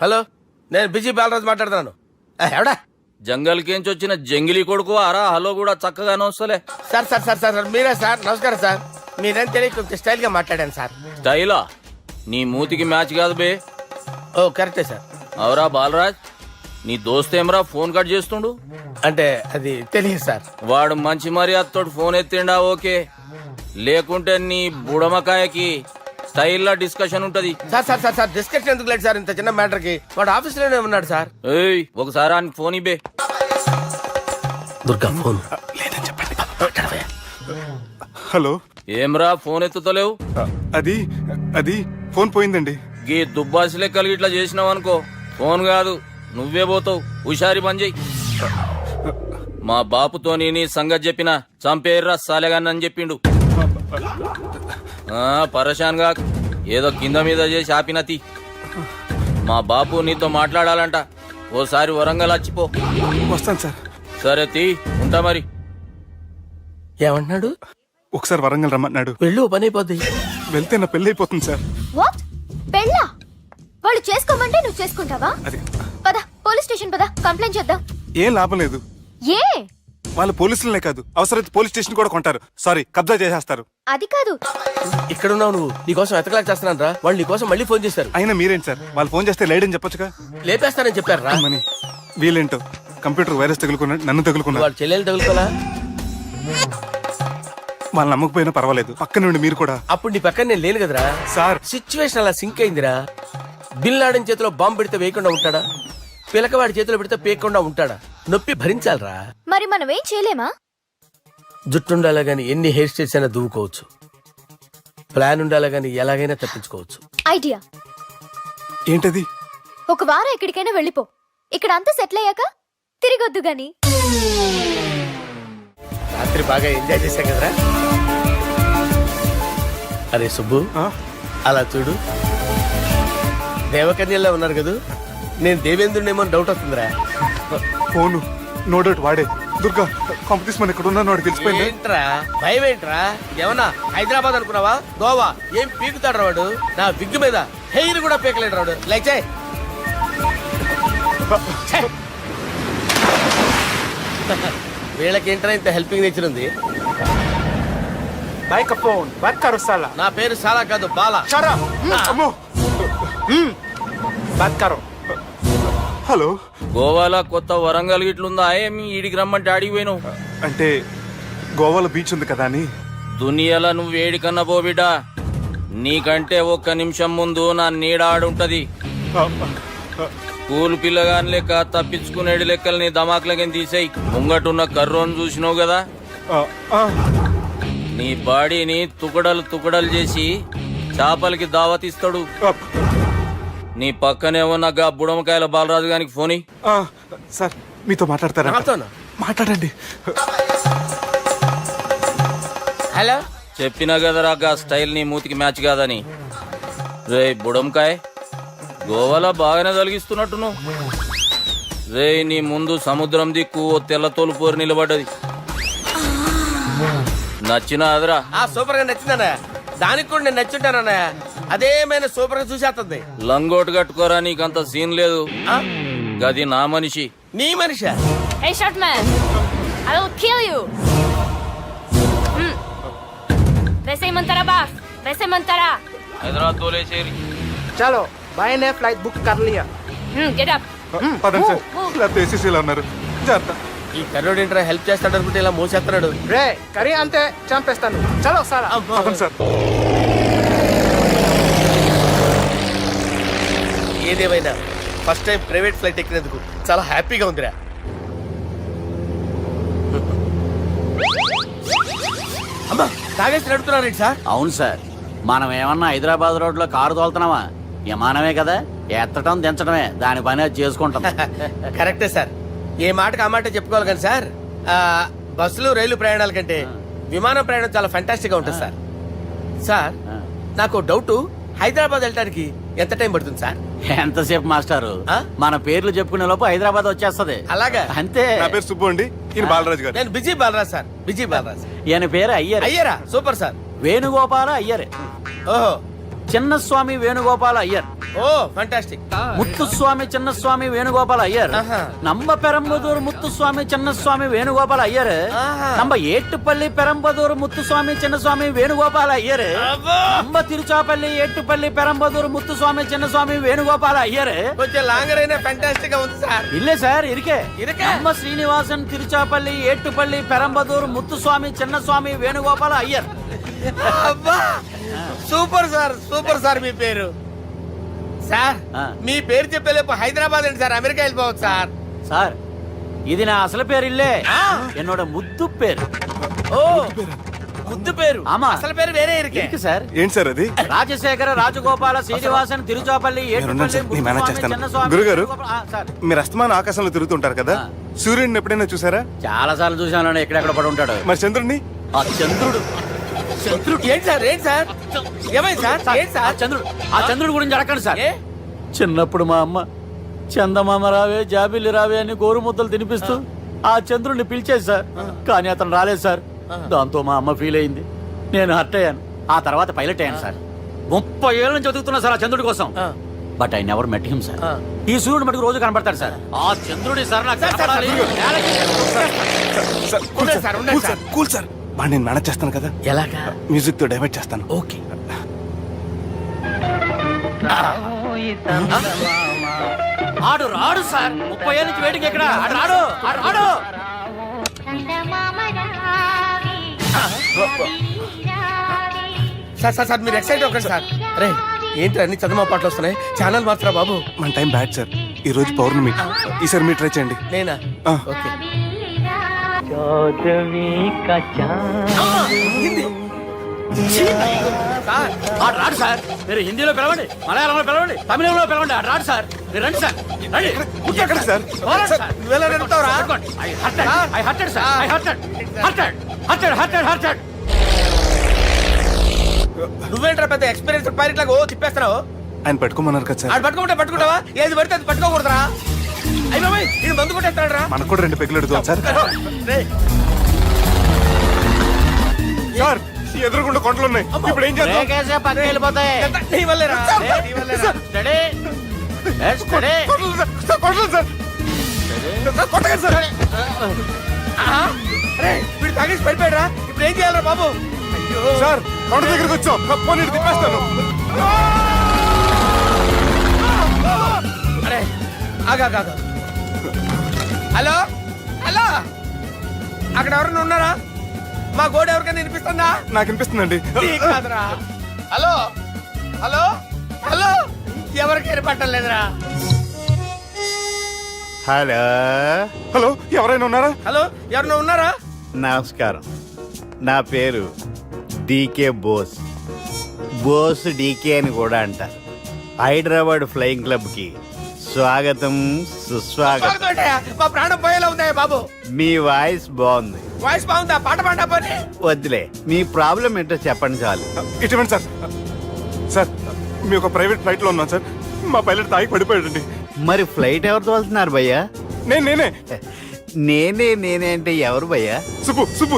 H: హలో, నేను బిజీ బాలరాజు మాట్లాడుతున్నాను. ఎవడా?
J: జంగల్కేంచి వచ్చిన జంగిలీ కొడుకు అరా హలో కూడా చక్కగానే వస్తలే.
H: సార్ సార్ సార్ సార్ మీరే సార్? నమస్కారం సార్. మీరేం తెలియక కొంచెం స్టైల్ గా మాట్లాడాను సార్.
J: స్టైలా? నీ మూతికి మ్యాచ్ కాదు బే.
H: ఓ కరెక్టే సార్.
J: అవరా బాలరాజ్, నీ దోస్తేమరా ఫోన్ కట్ చేస్తుండు?
H: అంటే అది తెలియదు సార్.
J: వాడు మంచి మర్యాదతో ఫోన్ ఎత్తిండా ఓకే, లేకుంటే నీ బుడమకాయకి స్టైల్లా డిస్కషన్ ఉంటది.
H: Sir sir sir sir discussion ఎందుకు లేదు సార్? ఇంత చిన్న మ్యాటర్ కి వాడు ఆఫీస్ లోనే ఉన్నాడు సార్.
J: ఏయ్, ఒకసారి ఆయనకి ఫోన్ ఇబ్బే.
H: దుర్గా ఫోన్.
I: హలో,
J: ఏమ్రా ఫోన్ ఎత్తుతలేవు?
I: అది అది ఫోన్ పోయిందండి.
J: గీ దుబ్బాసి లెక్కలు ఇట్లా చేసినావు అనుకో, ఫోన్ కాదు నువ్వే పోతావు. హుషారి పని చెయ్యి. మా బాపుతో నీ సంగతి చెప్పిన చంపేర్రా సాలెగాన్ని అని చెప్పిండు. పరేషాన్ గా ఏదో కింద మీద చేసి ఆపినతి. మా బాపు నీతో మాట్లాడాలంట. ఓసారి వరంగల్ వచ్చిపో.
I: వస్తాను సార్.
J: సరే తీ, ఉంటా మరి.
H: ఏమంటున్నాడు?
I: ఒకసారి వరంగల్ రమ్మన్నాడు.
H: వెళ్ళు, పని అయిపోద్ది.
I: వెళ్తే నా పెళ్లి అయిపోతుంది సార్.
F: వాట్? పెళ్ళా? వాళ్ళు చేసుకోమంటే నువ్వు చేసుకుంటావా?
I: అది
F: పద పోలీస్ స్టేషన్ పద, కంప్లైంట్ చేద్దాం.
I: ఏం లాభం లేదు.
F: ఏ?
I: వాళ్ళు పోలీసులనే కాదు, అవసరమైతే పోలీస్ స్టేషన్ కూడా కొంటారు. సారీ, కబ్జా చేసేస్తారు.
F: అది కాదు.
H: ఇక్కడ ఉన్నావు నువ్వు, నీకోసం ఎతకలేక చేస్తున్నాను రా. వాళ్ళు నీకోసం మళ్ళీ ఫోన్ చేశారు.
I: అయినా మీరేంటి సార్, వాళ్ళు ఫోన్ చేస్తే లేడని చెప్పొచ్చుగా.
H: లేపేస్తానని చెప్పారు రా.
I: మని వీళ్ళేంటో కంప్యూటర్ వైరస్ తగులుకున్నాడు, నన్ను తగులుకున్నాడు.
H: వాళ్ళ చెల్లెలు తగులుకోలా?
I: వాళ్ళు నమ్మకపోయినా పర్వాలేదు, పక్క నుండి మీరు కూడా.
H: అప్పుడు నీ పక్కన నేను లేను కదరా
I: సార్.
H: సిచ్యువేషన్ అలా సింక్ అయిందిరా. బిల్ లాడన్ చేతిలో బాంబు పెడితే వేయకుండా ఉంటాడా? పిలకవాడి చేతిలో పెడితే పేయకుండా ఉంటాడా? నొప్పి భరించాలరా.
F: మరి మనం ఏం చేయలేమా?
H: జుట్టు ఉండాలా గాని ఎన్ని హెయిర్ స్టైల్స్ అయినా దువ్వుకోవచ్చు. ప్లాన్ ఉండాలా గాని ఎలాగైనా తప్పించుకోవచ్చు.
F: ఐడియా
I: ఏంటది?
F: ఒక వారం ఎక్కడికైనా వెళ్ళిపో. ఇక్కడ అంతా సెటిల్ అయ్యాక తిరిగొద్దు గాని.
H: రాత్రి బాగా ఎంజాయ్ చేశా కదరా. అరే సుబ్బు, అలా చూడు, దేవకన్యలా ఉన్నారు కదా. నేను దేవేంద్రునేమో డౌట్ వస్తుందిరా.
I: ఫోను నో డౌట్ వాడే. దుర్గా కాంపిటీషన్ మన ఇక్కడ ఉన్నాను, వాడు తెలిసిపోయింది.
H: ఏంట్రా భయం ఏంట్రా? ఏమన్నా హైదరాబాద్ అనుకున్నావా? గోవా ఏం పీకుతాడు వాడు? నా విగ్గు మీద హెయిర్ కూడా పీకలేడు రాడు. లైక్ వీళ్ళకేంట్రా ఇంత హెల్పింగ్ నేచర్ ఉంది? నా పేరు సాలా కాదు, బాలా.
I: అమ్మో. హలో,
J: గోవాలో కొత్త వరంగల్ గిట్లుందా? ఏమి ఈడికి రమ్మంటే ఆడికి పోయినావు?
I: అంటే గోవాలో బీచ్ ఉంది కదా అని.
J: దునియాలో నువ్వు వేడికన్నా పో బిడ్డ. నీకంటే ఒక్క నిమిషం ముందు నా నీడ ఆడుంటది. స్కూల్ పిల్లగాని లెక్క తప్పించుకునేడు లెక్కలు నీ దమాకులకి తీసేయి. ముంగటున్న కర్రోని చూసినావు కదా, నీ బాడీని తుకడలు తుకడలు చేసి చేపలకి దావతిస్తాడు. నీ పక్కనే ఉన్న గా బుడమకాయల బాలరాజు గారికి ఫోని.
I: సార్ మీతో మాట్లాడతారా? మాట్లాడండి.
H: హలో,
J: చెప్పినా కదరా గా స్టైల్ నీ మూతికి మ్యాచ్ కాదని. రే బుడంకాయ్, గోవాలో బాగానే తొలగిస్తున్నట్టు. రే నీ ముందు సముద్రం దిక్కు ఓ తెల్ల తోలుపోరు నిలబడ్డది. నచ్చినా అదరా?
H: సూపర్ గా నచ్చిందన్నా. దానికి కూడా నేను నచ్చుంటానన్నా. అదేమైనా సూపర్ గా చూసేస్తుంది.
J: లంగోటు కట్టుకోరా, నీకంత సీన్ లేదు. గది నా మనిషి.
H: నీ మనిషా?
F: Hey short man, I will kill you. వేసేయమంటారా బాస్? వేసేయమంటారా?
J: హైదరాబాద్ తోలేసేరి.
D: చలో బాయ్ నే ఫ్లైట్ బుక్ కర్ లియా.
I: పదండి సార్ లేకపోతే ఏసీసీలో ఉన్నారు జాగ్రత్త.
H: ఈ కర్రోడు ఏంట్రా హెల్ప్ చేస్తాడు అనుకుంటే ఇలా మోసేస్తున్నాడు.
C: రే కరీ అంతే చంపేస్తాను చలో సార్
I: పదండి సార్.
H: ఏదేమైనా ఫస్ట్ టైం ప్రైవేట్ ఫ్లైట్ ఎక్కినందుకు చాలా హ్యాపీగా ఉందిరా. అమ్మా తాగేసి నడుపుతున్నారండి సార్.
D: అవును సార్, మనం ఏమన్నా హైదరాబాద్ రోడ్ లో కారు తోలుతున్నామా? విమానమే కదా, ఎత్తడం దించడమే దాని పని అది చేసుకుంటాం.
H: కరెక్టే సార్, ఏ మాటకు ఆ మాట చెప్పుకోవాలి కానీ సార్, బస్సులు రైలు ప్రయాణాల కంటే విమానం ప్రయాణం చాలా ఫంటాస్టిక్ గా ఉంటుంది సార్. సార్ నాకు డౌట్, హైదరాబాద్ వెళ్ళడానికి ఎంత టైం పడుతుంది సార్?
D: ఎంతసేపు మాస్టారు,
H: ఆ?
D: మన పేర్లు చెప్పుకునే లోపు హైదరాబాద్ వచ్చేస్తది.
H: అలాగా?
D: అంతే.
I: నా పేరు సుబ్బు అండి, ఈయన బాలరాజు గారు.
H: నేను busy Balaraj sir, busy Balaraj.
D: ఈయన పేరు అయ్యర్.
H: అయ్యరా, సూపర్ సార్.
D: వేణుగోపాల అయ్యర్.
H: ఓహో,
D: చిన్నస్వామి వేణుగోపాల అయ్యర్.
H: Oh fantastic.
D: ముత్తుస్వామి చిన్నస్వామి వేణుగోపాల అయ్యర్.
H: ఆహా.
D: నంబ పెరంబదూరు ముత్తుస్వామి చిన్నస్వామి వేణుగోపాల అయ్యర్.
H: ఆహా.
D: నంబ ఏట్టుపల్లి పెరంబదూరు ముత్తుస్వామి చిన్నస్వామి వేణుగోపాల అయ్యర్.
H: అబ్బో!
D: నంబ తిరుచాపల్లి ఏట్టుపల్లి పెరంబదూరు ముత్తుస్వామి చిన్నస్వామి వేణుగోపాల అయ్యర్.
H: కొంచెం లాంగర్ అయినా ఫంటాస్టిక్ గా ఉంది సార్.
D: ఇల్లే సార్ ఇరికే.
H: ఇరికే?
D: నంబ శ్రీనివాసన్ తిరుచాపల్లి ఏట్టుపల్లి పెరంబదూరు ముత్తుస్వామి చిన్నస్వామి వేణుగోపాల అయ్యర్.
H: అబ్బా సూపర్ సార్, సూపర్ సార్. మీ పేరు సార్,
D: ఆ.
H: మీ పేరు చెప్పేలేపు హైదరాబాద్ అండి సార్, అమెరికా వెళ్ళిపోవచ్చు సార్.
D: సార్ ఇది నా అసలు పేరు ఇల్లే, என்னோட ముద్దు పేరు.
H: ఓ ముద్దు పేరు.
D: ఆమా.
H: అసలు పేరు వేరే ఇరికే.
D: ఇరికి సార్.
I: ఏంటి సార్ అది?
D: రాజశేఖర రాజగోపాల శ్రీనివాసన్ తిరుచాపల్లి
I: నేనున్నాను సార్, నేను మేనేజ్ చేస్తాను.
D: చిన్నస్వామి
I: గురుగారు?
D: వేణుగోపాల- ఆ, సార్
I: మీరు అస్తమానం ఆకాశంలో తిరుగుతుంటారు కదా, సూర్యుడిని ఎప్పుడైనా చూసారా?
D: చాలా సార్లు చూసాను, ఎక్కడెక్కడ పడి ఉంటాడు.
I: మరి చంద్రుడిని?
D: ఆ చంద్రుడు. చంద్రుడు
H: ఏంటి సార్, ఏంటి సార్, ఏమైంది సార్, ఏంటి
D: ఆ
H: సార్?
D: చంద్రుడు, ఆ చంద్రుడు గురించి అడగండి సార్.
H: ఏ?
D: చిన్నప్పుడు మా అమ్మ చందమామ రావే జాబిల్లి రావే అని గోరు ముద్దలు తినిపిస్తూ ఆ చంద్రుడిని పిలిచేది సార్, కానీ అతను రాలేదు సార్. దాంతో మా అమ్మ ఫీల్ అయింది, నేను హర్ట్ అయ్యాను. ఆ తర్వాత పైలట్ అయ్యాను సార్. 30 ఏళ్ళ నుంచి చదువుతున్నా సార్ ఆ చంద్రుడి కోసం.
H: ఆ.
D: But I never met him sir.
H: ఆ.
D: ఈ సూర్యుడు మటుకు రోజు కనబడతాడు సార్. ఆ చంద్రుడి సార్ నాకు కనపడాలి.
I: సార్, కూల్
H: ఉండండి
I: సార్,
H: సార్, ఉండండి
I: కూల్ సార్, కూల్ సార్. వాడిని నేను మేనేజ్ చేస్తాను కదా,
H: ఎలాగా?
I: మ్యూజిక్ తో డైవర్ట్ చేస్తాను.
H: ఓకే.
D: ఆడు రాడు సార్, 30 ఏళ్ళ నుంచి వేడికి ఎక్కడ ఆడు రాడు, ఆడు రాడు.
H: సార్ సార్ సార్, మీరు ఎక్సైట్ అవ్వకండి సార్. అరే ఏంటి అన్ని చదువు పాటలు వస్తున్నాయి, ఛానల్ మార్చరా బాబు.
I: మన టైం బ్యాడ్ సార్, ఈ రోజు పౌర్ణమి. ఈసారి మీరు ట్రై చేయండి.
H: నేనా?
I: ఆ.
H: ఓకే. సార్
D: ఆడు రాడు సార్. మీరు హిందీలో పిలవండి, మలయాళంలో పిలవండి, తమిళంలో పిలవండి, ఆడు రాడు సార్. మీరు రండి సార్, రండి.
I: ఎక్కడ సార్?
D: పోరాడు సార్.
H: నువ్వెలా నడుపుతావురా?
D: I hurted, sir. I hurted.
H: నువ్వేంట్రా పెద్ద ఎక్స్పీరియన్స్ పైరెట్ లాగా ఓ తిప్పేస్తున్నావు?
I: ఆయన పెట్టుకోమన్నారు కదా సార్.
H: ఆడు పట్టుకుంటావా? ఏది పడితే అది పట్టుకోకూడదురా. అయ్యి బాబాయ్, ఇది మందు కొట్టేస్తాడు రా.
I: మనకు కూడా 2 పెగ్గులు అడుగుతాం సార్. సార్ ఎదురుకుండా కొండలు ఉన్నాయి, ఇప్పుడు ఏం చేద్దాం?
D: బ్రేకేసే పక్కకి వెళ్ళిపోతాయి.
H: నీ వల్లేరా? నీ వల్లేరా?
D: Steady. Let's steady.
I: కొండలు సార్, సార్, కొండలు సార్. సార్, కొట్టకండి సార్.
H: ఆహా. అరే వీడు తాగేసి పడిపోయాడురా, ఇప్పుడు ఏం చేయాలరా బాబు? అయ్యో
I: సార్ కొండ దగ్గరికి వచ్చాం, పోనీ ఇటు తిప్పేస్తాను.
H: అరే ఆగా. హలో హలో, అక్కడ ఎవరైనా ఉన్నారా? మా గోడ ఎవరికైనా వినిపిస్తుందా?
I: నాకు అనిపిస్తుందండి.
H: నీకు కాదురా. హలో హలో హలో, ఎవరికి ఏర్పట్టలేదురా.
K: హలో
I: హలో, ఎవరైనా ఉన్నారా?
H: హలో ఎవరైనా ఉన్నారా?
K: నమస్కారం, నా పేరు డీకే బోస్. బోస్ డీకే అని కూడా అంటారు. హైదరాబాద్ ఫ్లయింగ్ క్లబ్కి స్వాగతం సుస్వాగతం.
H: బాగుందంటే మా ప్రాణం పోయేలా ఉందా బాబు?
K: మీ వాయిస్ బాగుంది.
H: వాయిస్ బాగుందా? పాట పాడా పోనీ.
K: వద్దులే, మీ ప్రాబ్లం ఏంటో చెప్పండి చాలు.
I: ఇటువంటి సార్, సార్ మేము ఒక ప్రైవేట్ ఫ్లైట్ లో ఉన్నాం సార్, మా పైలట్ తాగి పడిపోయాడండి.
K: మరి ఫ్లైట్ ఎవరితో వెళ్తున్నారు భయ్యా?
I: నేనే
K: నేనే అంటే ఎవరు భయ్యా?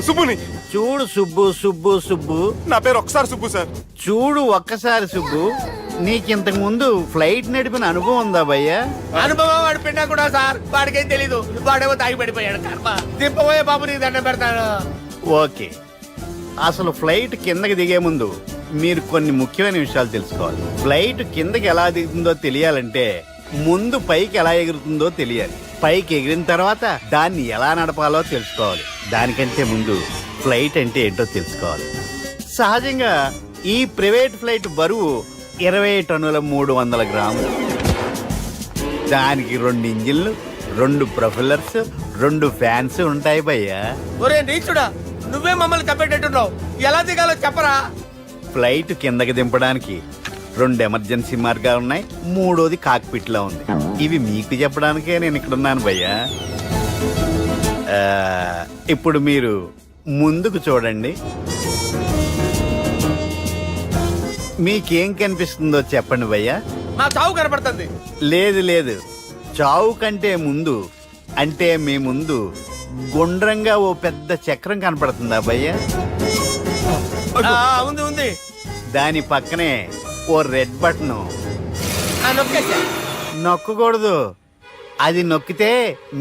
I: సుబ్బుని.
K: చూడు సుబ్బు సుబ్బు సుబ్బు,
I: నా పేరు ఒకసారి సుబ్బు సార్.
K: చూడు ఒక్కసారి సుబ్బు, నీకింతకు ముందు ఫ్లైట్ నడిపిన అనుభవం ఉందా భయ్యా?
H: అనుభవం వాడి పిన్నా కూడా సార్, వాడికేం తెలీదు. వాడేమో తాగి పడిపోయాడు. కర్మ. దింపబోయే బాబు నీకు దండం పెడతాను.
K: ఓకే, అసలు ఫ్లైట్ కిందకి దిగే ముందు మీరు కొన్ని ముఖ్యమైన విషయాలు తెలుసుకోవాలి. ఫ్లైట్ కిందకి ఎలా దిగుతుందో తెలియాలంటే ముందు పైకి ఎలా ఎగురుతుందో తెలియాలి. పైకి ఎగిరిన తర్వాత దాన్ని ఎలా నడపాలో తెలుసుకోవాలి. దానికంటే ముందు ఫ్లైట్ అంటే ఏంటో తెలుసుకోవాలి. సహజంగా ఈ ప్రైవేట్ ఫ్లైట్ బరువు 20 టన్నుల 300 గ్రాములు. దానికి 2 ఇంజిన్లు, 2 ప్రొఫెల్లర్స్, 2 ఫ్యాన్స్ ఉంటాయి భయ్యా.
H: ఒరే నీచుడా, నువ్వే మమ్మల్ని తప్పేటట్టున్నావు. ఎలా దిగాలో చెప్పరా?
K: ఫ్లైట్ కిందకి దింపడానికి 2 ఎమర్జెన్సీ మార్గాలు ఉన్నాయి. 3వది కాక్పిట్ లో ఉంది. ఇవి మీకు చెప్పడానికే నేను ఇక్కడ ఉన్నాను భయ్యా. ఇప్పుడు మీరు ముందుకు చూడండి. మీకేం కనిపిస్తుందో చెప్పండి భయ్యా.
H: మా చావు కనపడుతుంది.
K: లేదు లేదు, చావు కంటే ముందు అంటే మీ ముందు గుండ్రంగా ఓ పెద్ద చక్రం కనపడుతుందా భయ్యా?
H: ఉంది ఉంది.
K: దాని పక్కనే ఓ రెడ్ బటన్.
H: నొక్కేసా.
K: నొక్కకూడదు. అది నొక్కితే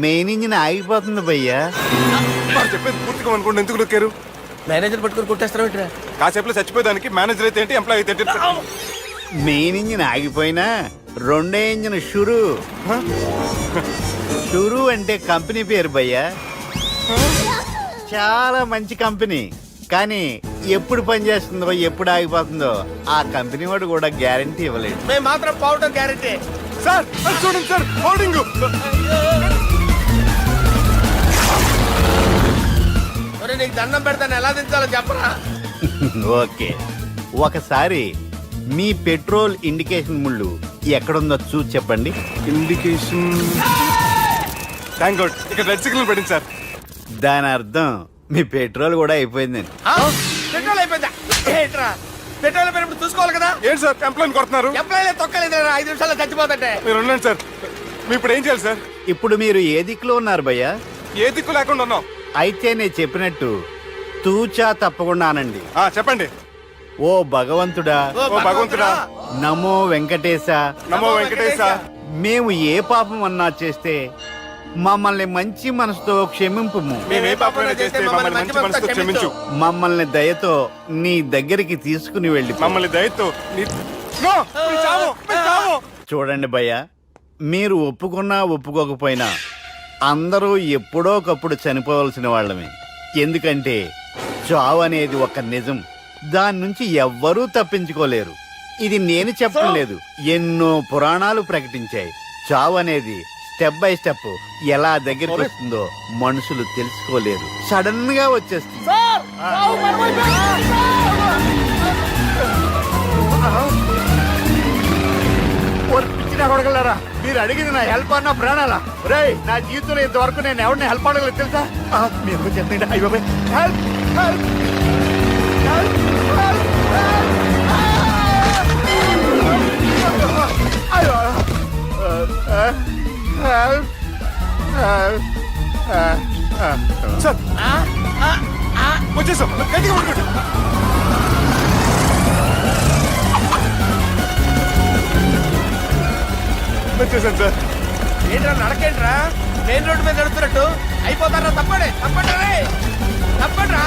K: మెయిన్ ఇంజిన్ ఆగిపోతుంది భయ్యా.
I: చెప్పేది పూర్తిగా అనుకోండి. ఎందుకు నొక్కారు?
H: మేనేజర్ పట్టుకుని కొట్టేస్తారా?
I: కాసేపులో చచ్చిపోయేదానికి మేనేజర్ అయితే ఏంటి, ఎంప్లాయ్ అయితే ఏంటి?
K: మెయిన్ ఇంజిన్ ఆగిపోయినా 2వ ఇంజిన్ షురు అంటే కంపెనీ పేరు భయ్యా. చాలా మంచి కంపెనీ. కానీ ఎప్పుడు పనిచేస్తుందో ఎప్పుడు ఆగిపోతుందో ఆ కంపెనీ వాడు కూడా గ్యారంటీ ఇవ్వలేదు.
H: మేము మాత్రం పోవడం గ్యారంటీ.
I: సార్ చూడండి సార్, హోల్డింగ్.
H: ఒరే నీకు దండం పెడతాను, ఎలా దించాలో చెప్పరా?
K: ఓకే, ఒకసారి మీ పెట్రోల్ ఇండికేషన్ ముళ్ళు ఎక్కడుందో చూసి చెప్పండి.
I: ఇండికేషన్. థ్యాంక్ గాడ్, ఇక్కడ రెడ్ సిగ్నల్ పడింది సార్.
K: దాని అర్థం మీ పెట్రోల్ కూడా అయిపోయిందని.
H: పెట్రోల్ అయిపోయిందా? ఏంట్రా పెట్రోల్ అయిపోయినప్పుడు చూసుకోవాలి కదా.
I: ఏంటి సార్ ఎంప్లాయ్ కొడుతున్నారు?
H: ఎంప్లాయీ తొక్కలేదు. 5 నిమిషాల్లో చచ్చిపోతుంటే.
I: మీరు ఉండండి సార్. మీ ఇప్పుడు ఏం చేయాలి సార్?
K: ఇప్పుడు మీరు ఏ దిక్కులో ఉన్నారు భయ్యా?
I: ఏ దిక్కు లేకుండా ఉన్నాం.
K: అయితే నేను చెప్పినట్టు తూచా తప్పకుండా అనండి.
I: చెప్పండి.
K: ఓ భగవంతుడా,
I: ఓ భగవంతుడా,
K: నమో వెంకటేశ,
I: నమో వెంకటేశ.
K: మేము ఏ పాపం అన్నా చేస్తే మమ్మల్ని మంచి మనసుతో క్షమింపు.
I: మేమే పాపమైనా చేస్తే మమ్మల్ని మంచి మనసుతో క్షమించు.
K: మమ్మల్ని దయతో నీ దగ్గరికి తీసుకుని వెళ్ళి.
I: మమ్మల్ని దయతో
K: చూడండి భయ్య, మీరు ఒప్పుకున్నా ఒప్పుకోకపోయినా అందరూ ఎప్పుడో ఒకప్పుడు చనిపోవలసిన వాళ్ళమే. ఎందుకంటే చావు అనేది ఒక నిజం. దాని నుంచి ఎవ్వరూ తప్పించుకోలేరు. ఇది నేను చెప్పడం లేదు, ఎన్నో పురాణాలు ప్రకటించాయి. చావు అనేది స్టెప్ బై స్టెప్ ఎలా దగ్గరికి వస్తుందో మనుషులు తెలుసుకోలేరు. సడన్ గా వచ్చేస్తుంది. కొడగలరా, మీరు అడిగింది నా హెల్ప్ అన్న ప్రాణాలా? రే, నా జీవితంలో ఇంతవరకు నేను ఎవరిని హెల్ప్ అడగలేదు తెలుసా? మీరు చెప్పండి. అయ్యో హెల్ప్ హెల్ప్
I: వచ్చేసాం. గట్టిగా పట్టుకోండి. వచ్చేసాను సార్.
H: ఏంట్రా నడకేంట్రా? మెయిన్ రోడ్డు మీద నడుస్తున్నట్టు అయిపోతారా? తప్పండి తప్పండి రే, తప్పండి రా.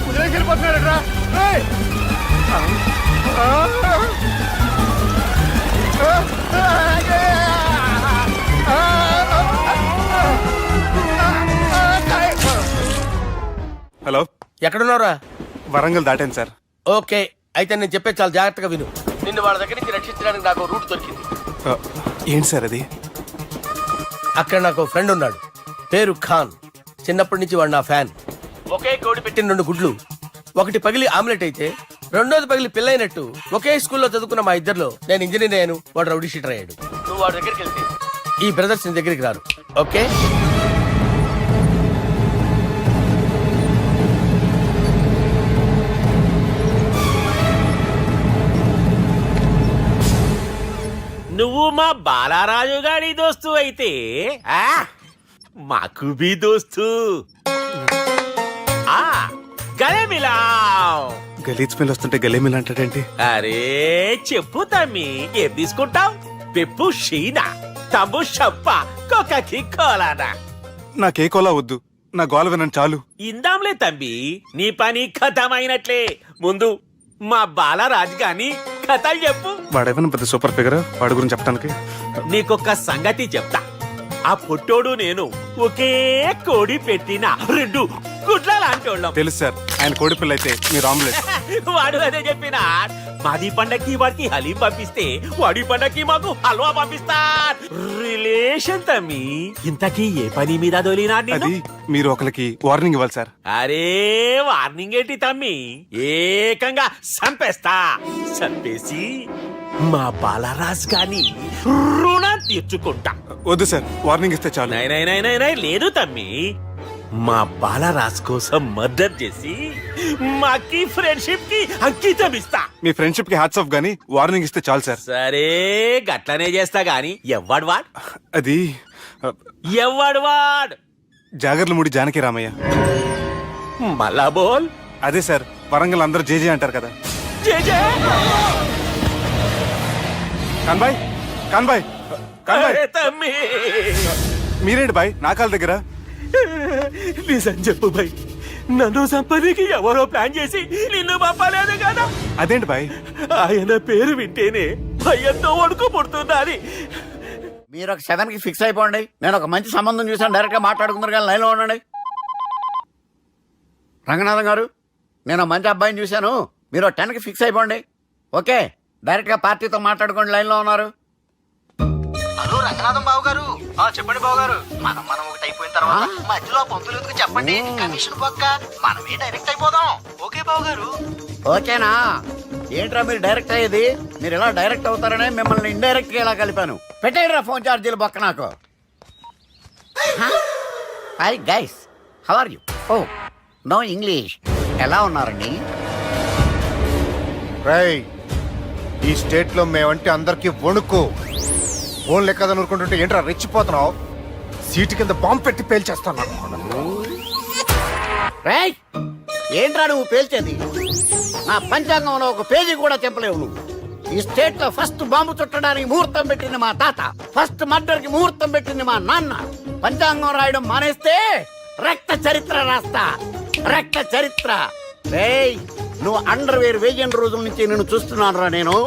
K: కుదిరేసి వెళ్ళిపోతున్నారా?
I: హలో,
H: ఎక్కడున్నారా?
I: వరంగల్ దాటాను సార్.
H: ఓకే, అయితే నేను చెప్పే చాలా జాగ్రత్తగా విను. నిన్ను వాళ్ళ దగ్గర నుంచి రక్షించడానికి నాకు రూట్ దొరికింది.
I: ఏంటి సార్ అది?
H: అక్కడ నాకు ఫ్రెండ్ ఉన్నాడు, పేరు ఖాన్. చిన్నప్పటి నుంచి వాడు నా ఫ్యాన్. ఒకే కోడి పెట్టిన 2 గుడ్లు, ఒకటి పగిలి ఆమ్లెట్ అయితే 2వది పగిలి పిల్లైనట్టు ఒకే స్కూల్లో చదువుకున్న మా ఇద్దరిలో నేను ఇంజనీర్ అయ్యాను, వాడు రౌడీ షీటర్ అయ్యాడు. నువ్వు వాడి దగ్గరికి వెళ్తే ఈ బ్రదర్స్ నీ దగ్గరికి రారు. ఓకే?
C: నువ్వు మా బాలారాజు గారి దోస్తు అయితే మాకు బి దోస్తు. గలే మిలావ్.
I: గలీజ్ స్మెల్ వస్తుంటే గలేమిల్ అంటాడేంటి?
C: అరే చెప్పు తమ్మి, ఏం తీసుకుంటావు? పెప్పు షీనా, తమ్ము షప్ప, కొకకి కోలానా?
I: నాకే కోలా వద్దు, నా గోల వినండి చాలు.
C: ఇందాంలే తంబి, నీ పని ఖతమైనట్లే. ముందు మా బాలరాజు గాని కథలు చెప్పు.
I: వాడేమైనా పెద్ద సూపర్ ఫిగర్ వాడి గురించి చెప్పడానికి.
C: నీకొక సంగతి చెప్తా. ఆ పొట్టోడు నేను ఒకే కోడి పెట్టిన రెండు గుడ్ల లాంటి వాళ్ళం.
I: తెలుసు సార్, ఆయన కోడి పిల్ల అయితే మీరు ఆమ్లెట్.
C: వాడు అదే చెప్పిన. మాది పండక్కి వాడికి హలీం పంపిస్తే వాడి పండక్కి మాకు హల్వా పంపిస్తా. రిలేషన్ తమ్మి. ఇంతకీ ఏ పని మీద దొలినా
I: అది మీరు ఒకరికి వార్నింగ్ ఇవ్వాలి సార్.
C: అరే వార్నింగ్ ఏంటి తమ్మి, ఏకంగా చంపేస్తా. చంపేసి మా బాలరాజ్ గాని రుణం తీర్చుకుంటా.
I: వద్దు సార్, వార్నింగ్ ఇస్తే చాలు.
C: నై లేదు తమ్మి, మా బాలరాజ్ కోసం మర్డర్ చేసి మాకి ఫ్రెండ్షిప్ కి అంకితం ఇస్తా.
I: మీ ఫ్రెండ్షిప్ కి హ్యాట్స్ ఆఫ్ గానీ వార్నింగ్ ఇస్తే చాలు సార్.
C: సరే గట్లనే చేస్తా గాని ఎవ్వడు వాడ్
I: అది
C: ఎవ్వడు వాడ్
I: జాగర్లమూడి జానకి రామయ్య.
C: మళ్ళా బోల్.
I: అదే సార్, వరంగల్ అందరూ జేజే అంటారు కదా.
C: జే జే.
I: కాన్బాయ్ కాన్బాయ్ కాన్బాయ్,
C: అరే తమ్మి,
I: మీరేంటి బాయ్ నా కాళ్ళ దగ్గర?
C: నిజం చెప్పు భయ్, నన్ను సంపదికి ఎవరో ప్లాన్ చేసి నిన్ను పంపలేదు కదా.
I: అదేంటి బాయ్?
C: ఆయన పేరు వింటేనే భయంతో వణుకు పుడుతున్నది.
D: మీరు ఒక 7కి ఫిక్స్ అయిపోండి. నేను ఒక మంచి సంబంధం చూసాను, డైరెక్ట్ గా మాట్లాడుకుందరు కానీ లైన్లో ఉండండి. రంగనాథం గారు, నేను మంచి అబ్బాయిని చూశాను, మీరు 10కి ఫిక్స్ అయిపోండి. ఓకే, డైరెక్ట్ గా పార్టీతో మాట్లాడుకోండి. లైన్లో ఉన్నారు.
L: హలో రంగనాథం బాబు గారు. చెప్పండి బాబు గారు. మనం ఒకటి అయిపోయిన తర్వాత మధ్యలో పంతులు చెప్పండి, కమిషన్ పక్క మనమే డైరెక్ట్ అయిపోదాం. ఓకే బాబు గారు.
D: ఓకేనా? ఏంట్రా మీరు డైరెక్ట్ అయ్యేది? మీరు ఇలా డైరెక్ట్ అవుతారనే మిమ్మల్ని ఇండైరెక్ట్ గా ఇలా కలిపాను. పెట్టేయండి రా ఫోన్ ఛార్జీలు పక్క నాకు. Hi guys, how are you? Oh no English. ఎలా ఉన్నారండి?
L: రేయ్, ఈ స్టేట్ లో మేమంటే అందరికి వణుకు. ఫోన్ లెక్క అనుకుంటుంటే ఏంట్రా రెచ్చిపోతున్నావు? సీటు కింద బాంబు పెట్టి పేల్చేస్తాను.
D: రేయ్, ఏంట్రా నువ్వు పేల్చేది? నా పంచాంగంలో ఒక పేజీ కూడా తెంపలేవు నువ్వు. ఈ స్టేట్ లో ఫస్ట్ బాంబు చుట్టడానికి ముహూర్తం పెట్టింది మా తాత, ఫస్ట్ మర్డర్ కి ముహూర్తం పెట్టింది మా నాన్న. పంచాంగం రాయడం మానేస్తే రక్త చరిత్ర రాస్తా, రక్త చరిత్ర. రేయ్, నువ్వు అండర్వేర్ వేయని రోజుల నుంచి నేను చూస్తున్నాను రా నేను.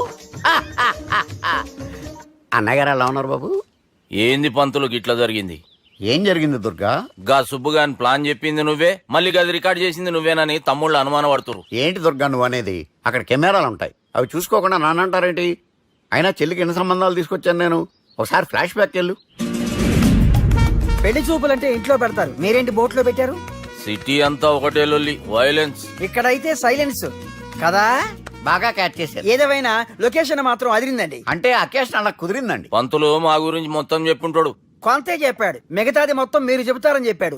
D: అన్నగారు ఎలా ఉన్నారు బాబు?
J: ఏంది పంతులు గిట్లా జరిగింది?
D: ఏం జరిగింది దుర్గా?
J: గా సుబ్బుగాని ప్లాన్ చెప్పింది నువ్వే, మళ్ళీ గది రికార్డ్ చేసింది నువ్వేనని తమ్ముళ్ళు అనుమాన పడుతురు.
D: ఏంటి దుర్గా నువ్వు అనేది? అక్కడ కెమెరాలు ఉంటాయి, అవి చూసుకోకుండా నానంటారేంటి? అయినా చెల్లికి ఎన్ని సంబంధాలు తీసుకొచ్చాను నేను. ఒకసారి ఫ్లాష్ బ్యాక్ వెళ్ళు.
L: పెళ్లి చూపులంటే ఇంట్లో పెడతారు, మీరేంటి బోట్లో పెట్టారు?
J: సిటీ అంతా ఒకటే లొల్లి, వైలెన్స్.
L: ఇక్కడైతే సైలెన్స్ కదా.
D: బాగా క్యాచ్ చేశారు.
L: ఏదేమైనా లొకేషన్ మాత్రం అదిరిందండి.
D: అంటే అకేషన్ అలా కుదిరిందండి.
J: పంతులు మా గురించి మొత్తం చెప్పుంటాడు.
L: కొంతే చెప్పాడు, మిగతాది మొత్తం మీరు చెబుతారని చెప్పాడు.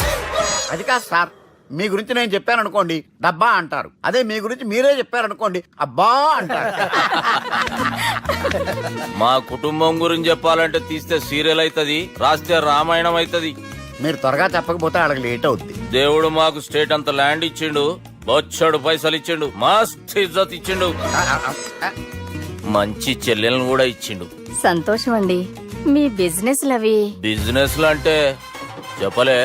D: అది కాదు సార్, మీ గురించి నేను చెప్పాను అనుకోండి డబ్బా అంటారు, అదే మీ గురించి మీరే చెప్పారనుకోండి అబ్బా అంటారు.
J: మా కుటుంబం గురించి చెప్పాలంటే తీస్తే సీరియల్ అవుతుంది, రాస్తే రామాయణం అవుతుంది.
D: మీరు త్వరగా చెప్పకపోతే వాళ్ళకి లేట్ అవుద్ది.
J: దేవుడు మాకు స్టేట్ అంత ల్యాండ్ ఇచ్చిండు, బొచ్చడు పైసలు ఇచ్చిండు, మస్త్ ఇజ్జత్ ఇచ్చిండు, మంచి చెల్లెలను కూడా ఇచ్చిండు.
F: సంతోషం అండి. మీ బిజినెస్ లవి
J: బిజినెస్ అంటే చెప్పలే.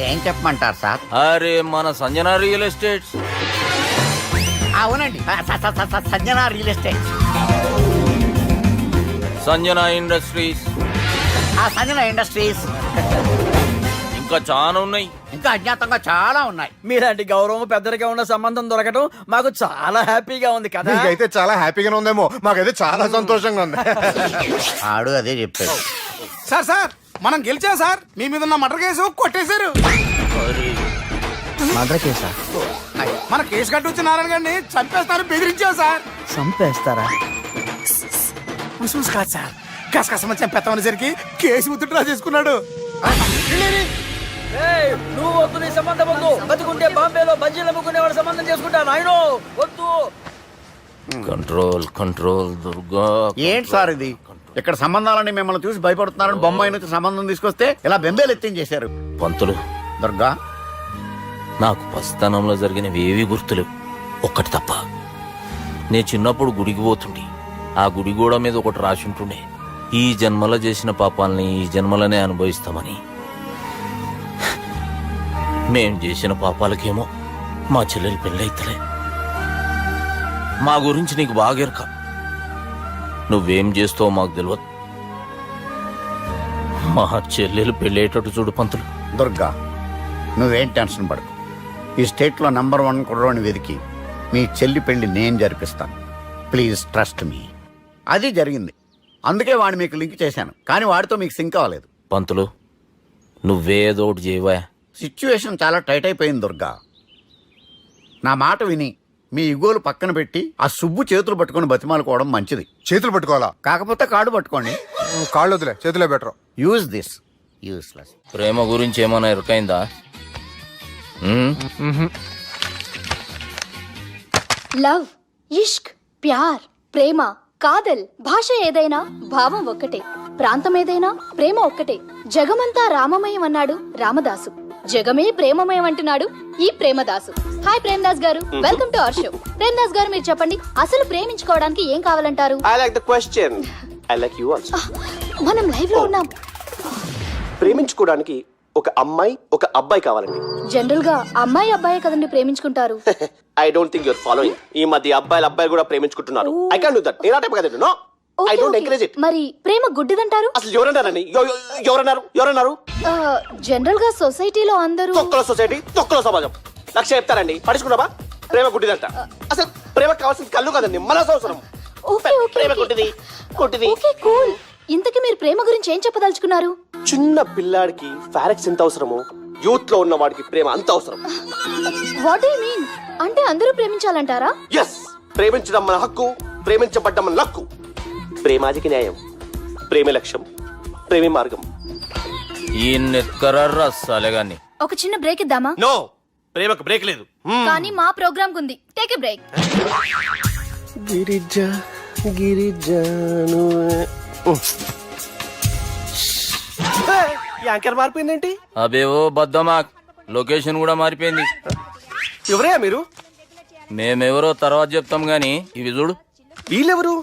D: ఏం చెప్పమంటారు సార్?
J: అరే మన సంజన రియల్ ఎస్టేట్స్.
D: అవునండి, Sanjana real estate,
J: Sanjana industries,
D: Sanjana industries,
J: ఇంకా చాలా ఉన్నాయి.
D: ఇంకా అజ్ఞాతంగా చాలా ఉన్నాయి.
L: మీలాంటి గౌరవం పెద్దరిగా ఉన్న సంబంధం దొరకడం మాకు చాలా హ్యాపీగా ఉంది కదా.
I: అయితే చాలా హ్యాపీగానే ఉందేమో, మాకైతే చాలా సంతోషంగా ఉంది.
D: ఆడు అదే చెప్పాడు.
B: సార్ మనం గెలిచాం సార్. మీ మీద ఉన్న మర్డర్ కేసు కొట్టేశారు.
L: మర్డర్ కేసా?
B: మన కేసు కట్టి వచ్చిన నారాయణ గారిని చంపేస్తారు బెదిరించాం సార్.
L: చంపేస్తారా?
B: చూసి కాదు సార్, కసకసమని చంపేస్తామనేసరికి కేసు ఉత్తుట్రా చేసుకున్నాడు.
L: నువ్వు వద్దు, నీ సంబంధం వద్దు. బతుకుంటే బాంబేలో బజ్జీలు అమ్ముకునేవాడు సంబంధం చేసుకుంటా నాయనో, వద్దు.
J: Control control Durga.
D: ఏంటి సార్ ఇది? ఇక్కడ సంబంధాలని మిమ్మల్ని చూసి భయపడుతున్నారని బొమ్మాయి నుంచి సంబంధం తీసుకొస్తే ఇలా బెంబేలు ఎత్తించేశారు.
J: పంతులు,
D: దుర్గా,
J: నాకు పసితనంలో జరిగినవి ఏవి గుర్తులేవు, ఒక్కటి తప్ప. నేను చిన్నప్పుడు గుడికి పోతుండే, ఆ గుడి గోడ మీద ఒకటి రాసి ఉంటుండే, ఈ జన్మలో చేసిన పాపాలని ఈ జన్మలనే అనుభవిస్తామని. మేం చేసిన పాపాలకేమో మా చెల్లెలు పెళ్ళైతలే. మా గురించి నీకు బాగెరక. నువ్వేం చేస్తావో మాకు తెలియదు. మా చెల్లెలు పెళ్ళేటట్టు చూడు పంతులు.
K: దుర్గా, నువ్వేం టెన్షన్ పడకు. ఈ స్టేట్లో నంబర్ 1 కుర్రోని వెతికి మీ చెల్లి పెళ్లి నేను జరిపిస్తాను. Please trust me. అది జరిగింది, అందుకే వాడిని మీకు లింక్ చేశాను, కానీ వాడితో మీకు సింక్ అవ్వలేదు.
J: పంతులు నువ్వేదో ఒకటి చేయవా.
K: సిచ్యువేషన్ చాలా టైట్ అయిపోయింది దుర్గా. నా మాట విని మీ ఇగోలు పక్కన పెట్టి ఆ సుబ్బు చేతులు పట్టుకొని బతిమాలుకోవడం మంచిది.
I: చేతులు పట్టుకోవాలా?
K: కాకపోతే కాడు పట్టుకోండి.
I: కాళ్ళు వదిలే, చేతులే బెటర్.
K: Use this. యూస్లెస్.
J: ప్రేమ గురించి ఏమైనా ఎరుకైందా?
F: లవ్, ఇష్క్, ప్యార్, ప్రేమ, కాదల్ భాష ఏదైనా భావం ఒక్కటే, ప్రాంతం ఏదైనా ప్రేమ ఒక్కటే. జగమంతా రామమయం అన్నాడు రామదాసు, జగమే ప్రేమమయం అంటున్నాడు ఈ ప్రేమదాసు. హాయ్ ప్రేమదాస్ గారు, welcome to our show. Premadasa గారు మీరు చెప్పండి, అసలు ప్రేమించుకోవడానికి ఏం కావాలంటారు?
L: I like the question. I like you also.
F: మనం లైవ్ లో ఉన్నాం.
L: ప్రేమించుకోవడానికి ఒక అమ్మాయి ఒక అబ్బాయి కావాలండి.
F: జనరల్ గా అమ్మాయి అబ్బాయి కదండి ప్రేమించుకుంటారు.
L: I don't think your following. ఈ మధ్య అబ్బాయిలు కూడా ప్రేమించుకుంటున్నారు. I can't do that. నేను ఆ టైప్ కదండి. No, I don't encourage it.
F: మరి ప్రేమ గుడ్డిదంటారు?
L: అసలు ఎవరన్నారని? ఎవరన్నారు?
F: జనరల్ గా సొసైటీలో అందరూ
L: తొక్కల సొసైటీ, తొక్కల సమాజం లక్ష చెప్తారండి. పడుచుకున్నావా? ప్రేమ గుడ్డిదంట. అసలు ప్రేమ కావాల్సిన కళ్ళు కదండి, మనసు అవసరం.
F: ఓకే ఓకే
L: ప్రేమ గుడ్డిది.
F: Okay cool. ఇంతకీ మీరు ప్రేమ గురించి ఏం చెప్పదలుచుకున్నారు?
L: చిన్న పిల్లాడికి ఫారెక్స్ ఎంత అవసరమో యూత్ లో ఉన్న వాడికి ప్రేమ అంత అవసరం.
F: What do you mean? అంటే అందరూ ప్రేమించాలంటారా?
L: ఎస్, ప్రేమించడం మన హక్కు, ప్రేమించబడ్డం మన లక్కు. ప్రేమాజికి న్యాయం, ప్రేమే లక్ష్యం, ప్రేమే మార్గం.
J: ఈ నెత్కరర్రా సాలెగాన్ని.
F: ఒక చిన్న బ్రేక్ ఇద్దామా?
L: నో, ప్రేమకు బ్రేక్ లేదు.
F: కానీ మా ప్రోగ్రామ్ ఉంది. Take a break.
L: గిరిజ గిరిజను యాంకర్ మారిపోయిందేంటి?
J: అబేవో బద్దమాక్, లొకేషన్ కూడా మారిపోయింది.
L: ఎవరయ్యా మీరు?
J: మేమెవరో తర్వాత చెప్తాం గాని ఇవి చూడు.
L: వీళ్ళెవరు?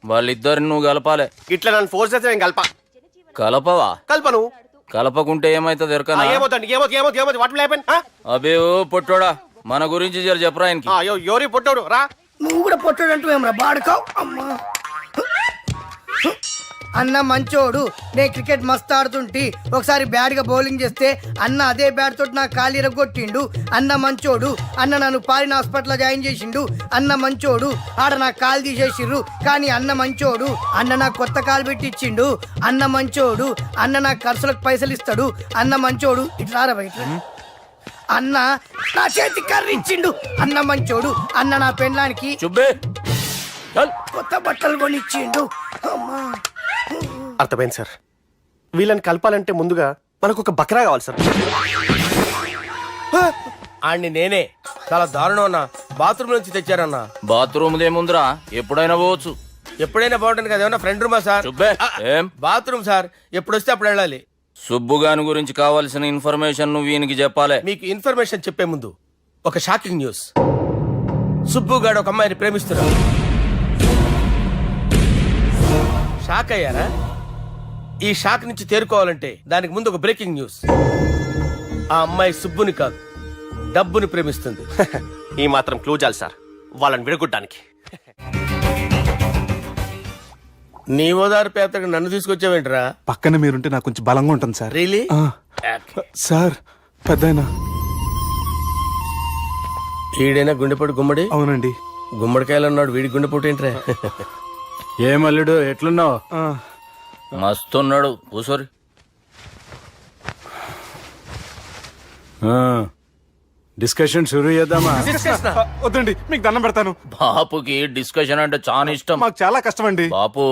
J: వాళ్ళిద్దరిని నువ్వు కలపాలే.
L: ఇట్లా నన్ను ఫోర్స్ చేస్తే నేను
J: కలపవా?
L: కల్పను.
J: కలపకుంటే ఏమైతుంది ఎరకనా?
L: ఏమవుతుంది? What will happen?
J: అబేవో పొట్టోడా, మన గురించి జర చెప్పరా ఆయనకి.
L: ఎవరి పొట్టాడు రా.
C: నువ్వు కూడా పొట్టాడంటూ ఏమరా బాడుకావు. అమ్మా అన్న మంచోడు, నేను క్రికెట్ మస్తు ఆడుతుంటి, ఒకసారి బ్యాట్ గా బౌలింగ్ చేస్తే అన్న అదే బ్యాట్ తోటి నా కాలు ఇరగొట్టిండు. అన్న మంచోడు, అన్న నన్ను పాలిన హాస్పిటల్ జాయిన్ చేసిండు. అన్న మంచోడు, ఆడ నా కాలు తీసేసిర్రు కానీ అన్న మంచోడు, అన్న నాకు కొత్త కాలు పెట్టిచ్చిండు. అన్న మంచోడు, అన్న నాకు ఖర్చులకు పైసలు ఇస్తాడు. అన్న మంచోడు, ఇట్లా రా బయట. అన్న నా చేతి కర్రీ ఇచ్చిండు. అన్న మంచోడు, అన్న నా పెళ్ళానికి
J: చుబ్బే
C: కొత్త బట్టలు కొనిచ్చిండు. అమ్మా
L: అర్థమైంది సార్. వీళ్ళని కలపాలంటే ముందుగా మనకు ఒక బక్రా కావాలి సార్.
H: ఆడిని నేనే చాలా దారుణం అన్న. బాత్రూమ్ నుంచి తెచ్చారన్న.
J: బాత్రూమ్ దేముందిరా, ఎప్పుడైనా పోవచ్చు.
H: ఎప్పుడైనా బాగుంటుంది కదా. ఏమన్నా ఫ్రెండ్ రూమా సార్?
J: చుబ్బే ఏం
H: బాత్రూమ్ సార్, ఎప్పుడు వస్తే అప్పుడు వెళ్ళాలి.
J: సుబ్బుగాని గురించి కావాల్సిన ఇన్ఫర్మేషన్ నువ్వు ఈయనకి చెప్పాలి.
H: మీకు ఇన్ఫర్మేషన్ చెప్పే ముందు ఒక షాకింగ్ న్యూస్. సుబ్బుగాడు ఒక అమ్మాయిని ప్రేమిస్తున్నాడు. షాక్ అయ్యారా? ఈ షాక్ నుంచి తేరుకోవాలంటే దానికి ముందు ఒక బ్రేకింగ్ న్యూస్. ఆ అమ్మాయి సుబ్బుని కాదు, డబ్బుని ప్రేమిస్తుంది.
L: ఈ మాత్రం క్లూ చాలు సార్ వాళ్ళని విడగొట్టడానికి.
H: నీ ఓదారు పేదకు నన్ను తీసుకొచ్చావేంట్రా?
I: పక్కన మీరుంటే నాకు కొంచెం బలంగా ఉంటుంది సార్.
H: రియలీ?
I: సార్ పెద్దయినా.
H: ఈడైనా గుండెపోటు గుమ్మడి?
I: అవునండి.
H: గుమ్మడికాయలు అన్నాడు, వీడి గుండెపోటు ఏంట్రా?
D: ఏమల్లుడు ఎట్లున్నావు?
J: మస్తున్నాడు కూసోరి.
D: డిస్కషన్ షురూ చేద్దామా?
I: వద్దండి, మీకు దండం పెడతాను.
J: బాపుకి డిస్కషన్ అంటే చాలా ఇష్టం.
I: మాకు చాలా కష్టం అండి.
J: బాపు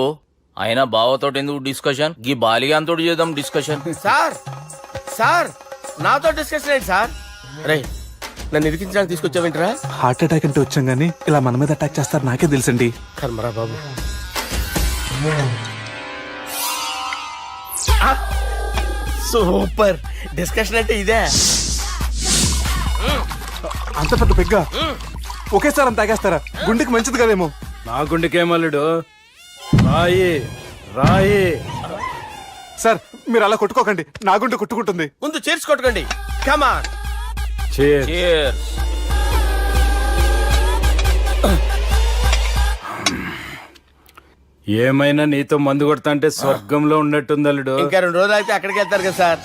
J: అయినా బావతోటి ఎందుకు డిస్కషన్? గీ బాలిగాంతో చేద్దాం డిస్కషన్.
H: సార్ సార్ నాతో డిస్కషన్ ఏంటి సార్? రే నన్ను ఇరికించడానికి తీసుకొచ్చావేంట్రా?
I: హార్ట్ అటాక్ అంటే వచ్చాం గానీ ఇలా మన మీద అటాక్ చేస్తారు నాకే తెలుసండి.
H: కర్మరా బాబు. సూపర్ డిస్కషన్ అంటే ఇదే.
I: అంత పెద్ద పెగ్గ ఒకేసారి అంత తాగేస్తారా? గుండెకి మంచిది కదేమో.
D: నా గుండెకేమల్లుడు, రాయి రాయి.
I: సార్ మీరు అలా కొట్టుకోకండి, నా గుండె కొట్టుకుంటుంది.
H: ముందు చేర్చి కొట్టుకోండి. కమాన్.
J: Cheers.
I: ఏమైనా నీతో మందు కొడతా అంటే స్వర్గంలో ఉన్నట్టుంది అల్లుడు.
H: ఇంకా 2 రోజులు అయితే అక్కడికి వెళ్తారు కదా సార్.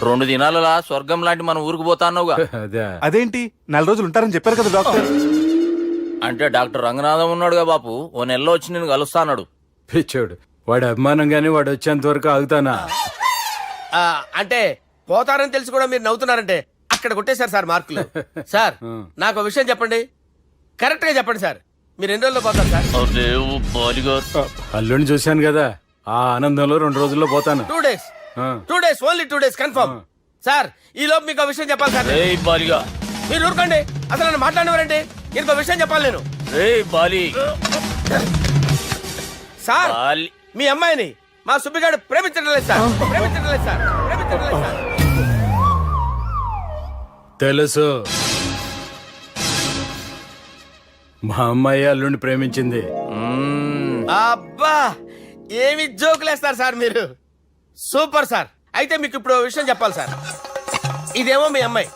J: 2 దినాలలా స్వర్గం లాంటి మన ఊరికి పోతాన్నావుగా.
I: అదే
K: అదేంటి 4 రోజులు ఉంటారని చెప్పారు కదా డాక్టర్.
J: అంటే డాక్టర్ రంగనాథం ఉన్నాడుగా బాపు, ఓ నెలలో వచ్చి నేను కలుస్తాన్నాడు.
I: పిచ్చోడు, వాడి అభిమానం గాని వాడు వచ్చేంత వరకు ఆగుతానా?
H: అంటే పోతారని తెలిసి కూడా మీరు నవ్వుతున్నారంటే అక్కడ కొట్టేశారు సార్ మార్కులు. సార్ నాకు ఒక విషయం చెప్పండి, కరెక్ట్ గా చెప్పండి సార్, మీరు ఎన్ని రోజుల్లో పోతారు సార్?
J: అరే ఓ బాలిగారు,
I: అల్లుడిని చూశాను కదా, ఆ ఆనందంలో 2 రోజుల్లో పోతాను.
H: 2 days, 2 days, only 2 days confirm. Sir ఈ లోపు మీకు ఒక విషయం చెప్పాలి సార్.
J: రేయ్ బాలిగా,
H: మీరు ఊరుకోండి, అసలు నన్ను మాట్లాడినవారండి. ఇంకో విషయం చెప్పాలి నేను.
J: రేయ్ బాలి.
H: Sir
J: Bali.
H: మీ అమ్మాయిని మా సుబ్బిగాడు ప్రేమించడం లేదు సార్, ప్రేమించడం లేదు సార్, ప్రేమించడం లేదు సార్.
I: తెలుసు, మా అమ్మాయి అల్లుడిని ప్రేమించింది.
H: అబ్బా ఏమి జోకులేస్తారు సార్ మీరు, సూపర్ సార్. అయితే మీకు ఇప్పుడు ఓ విషయం చెప్పాలి సార్. ఇదేమో మీ అమ్మాయి,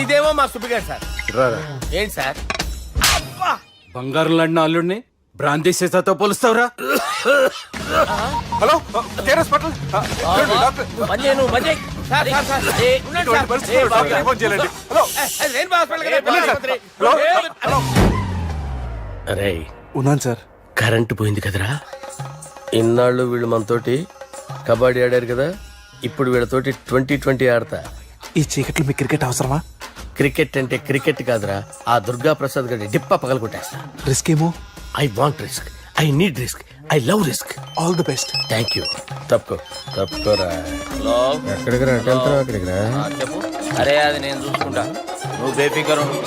H: ఇదేమో మా సుబ్బిగాడు సార్.
I: రారా,
H: ఏంటి సార్? అబ్బా
I: బంగారం లాంటి నా అల్లుడిని భ్రాంతి సీతాతో పోలుస్తావురా?
K: హలో కేరస్ పటల్
H: మంజేను మంజే సార్ సార్ సార్ ఉండండి సార్.
K: ఫోన్ చేయాలండి. హలో
H: అది రెయిన్బో హాస్పిటల్ కదా, పిల్లల ఆసుపత్రి. అరే
K: ఉన్నాను సార్.
H: కరెంటు పోయింది కదరా. ఇన్నాళ్ళు వీళ్ళు మనతోటి కబడ్డీ ఆడారు కదా, ఇప్పుడు వీళ్ళతోటి 2020 ఆడతా.
K: ఈ చీకట్లో మీ క్రికెట్ అవసరమా?
H: క్రికెట్ అంటే క్రికెట్ కాదురా, ఆ దుర్గా ప్రసాద్ గారి డిప్ప పగల కొట్టేస్తా.
K: రిస్క్ ఏమో.
H: I want risk, I need risk, I love risk.
K: All the best.
H: Thank you. తప్పుకోరా.
J: హలో,
H: ఎక్కడికి రా, వెళ్తారా అక్కడికి రా.
J: చెప్పు. అరే అది నేను చూసుకుంటా, నువ్వు బేఫికర్ ఉండు.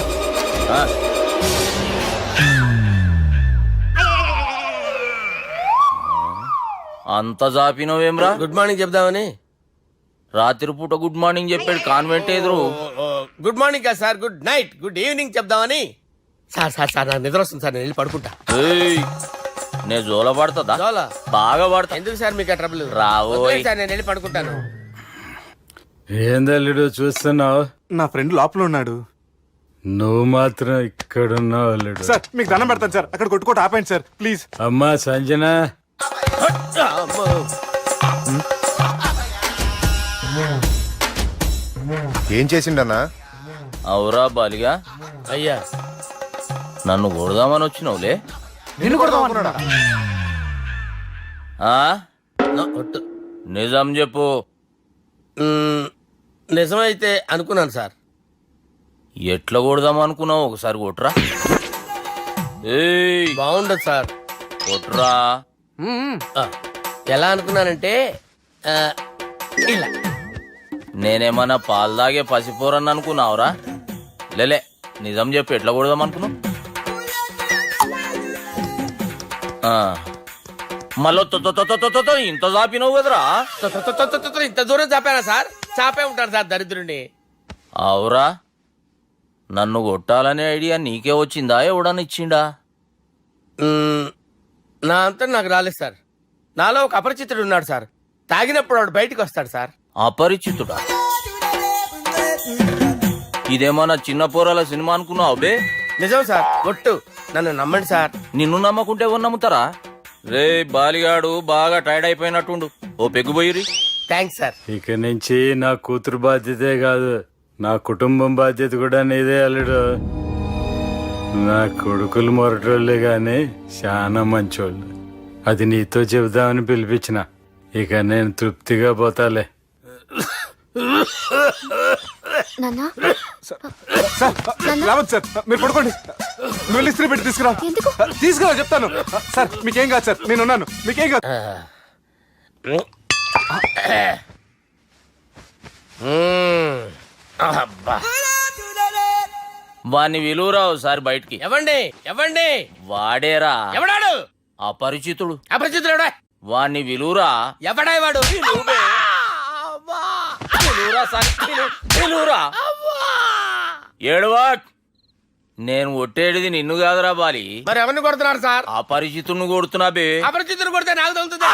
J: అంత జాపినవేమ్రా?
H: గుడ్ మార్నింగ్ చెప్దామని.
J: రాత్రి పూట గుడ్ మార్నింగ్ చెప్పాడు కాన్వెంట్ ఎదురు.
H: గుడ్ మార్నింగ్ కాదు sir, good night, good evening చెప్దామని. సార్ సార్ సార్ నాకు నిద్ర వస్తుంది సార్, నేను వెళ్ళి పడుకుంటా.
J: ఏయ్, నే జోల పడుతుందా?
H: జోల?
J: బాగా పడతా.
H: ఎందుకు సార్ మీకు ఆ ట్రబుల్?
J: రావోయ్.
H: వదిలేయ్ సార్, నేను వెళ్ళి పడుకుంటాను.
I: ఏంది అల్లుడు చూస్తున్నావు?
K: నా ఫ్రెండ్ లోపల ఉన్నాడు.
I: నువ్వు మాత్రం ఇక్కడున్నావు అల్లుడు.
K: సార్ మీకు దండం పెడతాను సార్, అక్కడ కొట్టుకోట ఆపండి సార్ ప్లీజ్.
I: అమ్మా సంజన,
H: అమ్మో.
G: ఏం చేసిండన్నా?
J: అవురా బాలిగా,
H: అయ్యా
J: నన్ను కొడదామని వచ్చినావులే.
K: నిన్ను కొడదాం.
J: ఆ?
H: ఒట్టు.
J: నిజం చెప్పు.
H: నిజమైతే అనుకున్నాను సార్.
J: ఎట్లా కొడదాం అనుకున్నావు? ఒకసారి కొట్రా. ఏయ్,
H: బాగుండదు సార్.
J: కొట్రా.
H: ఆ, ఎలా అనుకున్నానంటే ఇలా.
J: నేనేమన్నా పాలు తాగే పసిపోరని అనుకున్నావురా? లేలే, నిజం చెప్పు, ఎట్లా కొడదాం అనుకున్నావు? మళ్ళీ ఇంత చాపినావు కదరా?
H: ఇంత దూరం చాపానా సార్? చాపే ఉంటాను సార్ దరిద్రుడిని.
J: అవురా, నన్ను కొట్టాలనే ఐడియా నీకే వచ్చిందా? ఎవడన్నా ఇచ్చిండా?
H: నా అంతా నాకు రాలేదు సార్. నాలో ఒక అపరిచితుడు ఉన్నాడు సార్. తాగినప్పుడు వాడు బయటికి వస్తాడు సార్.
J: అపరిచితుడా? ఇదేమన్నా చిన్న పోరాల సినిమా అనుకున్నావు బే?
H: నిజం సార్, ఒట్టు, నన్ను నమ్మండి సార్.
J: నిన్ను నమ్మకుంటే ఎవరు నమ్ముతారా? రే బాలిగాడు బాగా టైర్డ్ అయిపోయినట్టుండు, ఓ పెగ్గుబోయిరి.
H: Thanks sir.
I: ఇక నుంచి నా కూతురు బాధ్యతే కాదు, నా కుటుంబం బాధ్యత కూడా నీదే అల్లుడు. నా కొడుకులు మొరటోళ్ళే గాని చాలా మంచోళ్ళు. అది నీతో చెబుదామని పిలిపించిన. ఇక నేను తృప్తిగా పోతాలే.
F: నాన్నా
K: రావద్దు సార్, మీరు పడుకోండి. నువ్వు వెళ్ళి ఇస్త్రీ పెట్టి తీసుకురా.
F: ఎందుకు?
K: తీసుకురా చెప్తాను. సార్ మీకేం కాదు సార్, నేను ఉన్నాను, మీకేం కాదు.
H: అబ్బా.
J: వాణ్ణి విలువరావు సార్ బయటికి.
H: ఎవండి ఎవండి?
J: వాడేరా
H: ఎవడాడు?
J: అపరిచితుడు.
H: అపరిచితుడు ఎవడా?
J: వాణ్ణి విలువరా.
H: ఎవడా వాడు?
J: విలువరా సార్, విలువరా. ఏడవా, నేను ఒట్టేడిది నిన్ను కాదురా బాలి.
H: మరి ఎవరిని కొడుతున్నారు సార్?
J: అపరిచితుడిని కొడుతున్నా బే.
H: అపరిచితుడు కొడితే నాకు తగులుతుందా?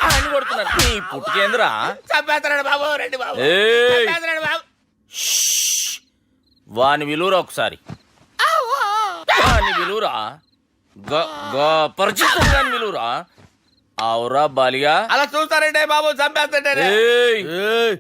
J: ఆయన కొడుతున్నారు. నీ పుట్టుకేంద్రా?
H: చంపేస్తున్నాడు బాబు, రండి బాబు.
J: ఏయ్,
H: చంపేస్తున్నాడు బాబు.
J: వాణ్ణి విలువరా ఒకసారి. వాణ్ణి విలువరా. పరిచితుడు విలువరా అవురా బాలిగా
H: అలా చూస్తారంటే బాబు చంపేస్తాడే
J: ఏయ్!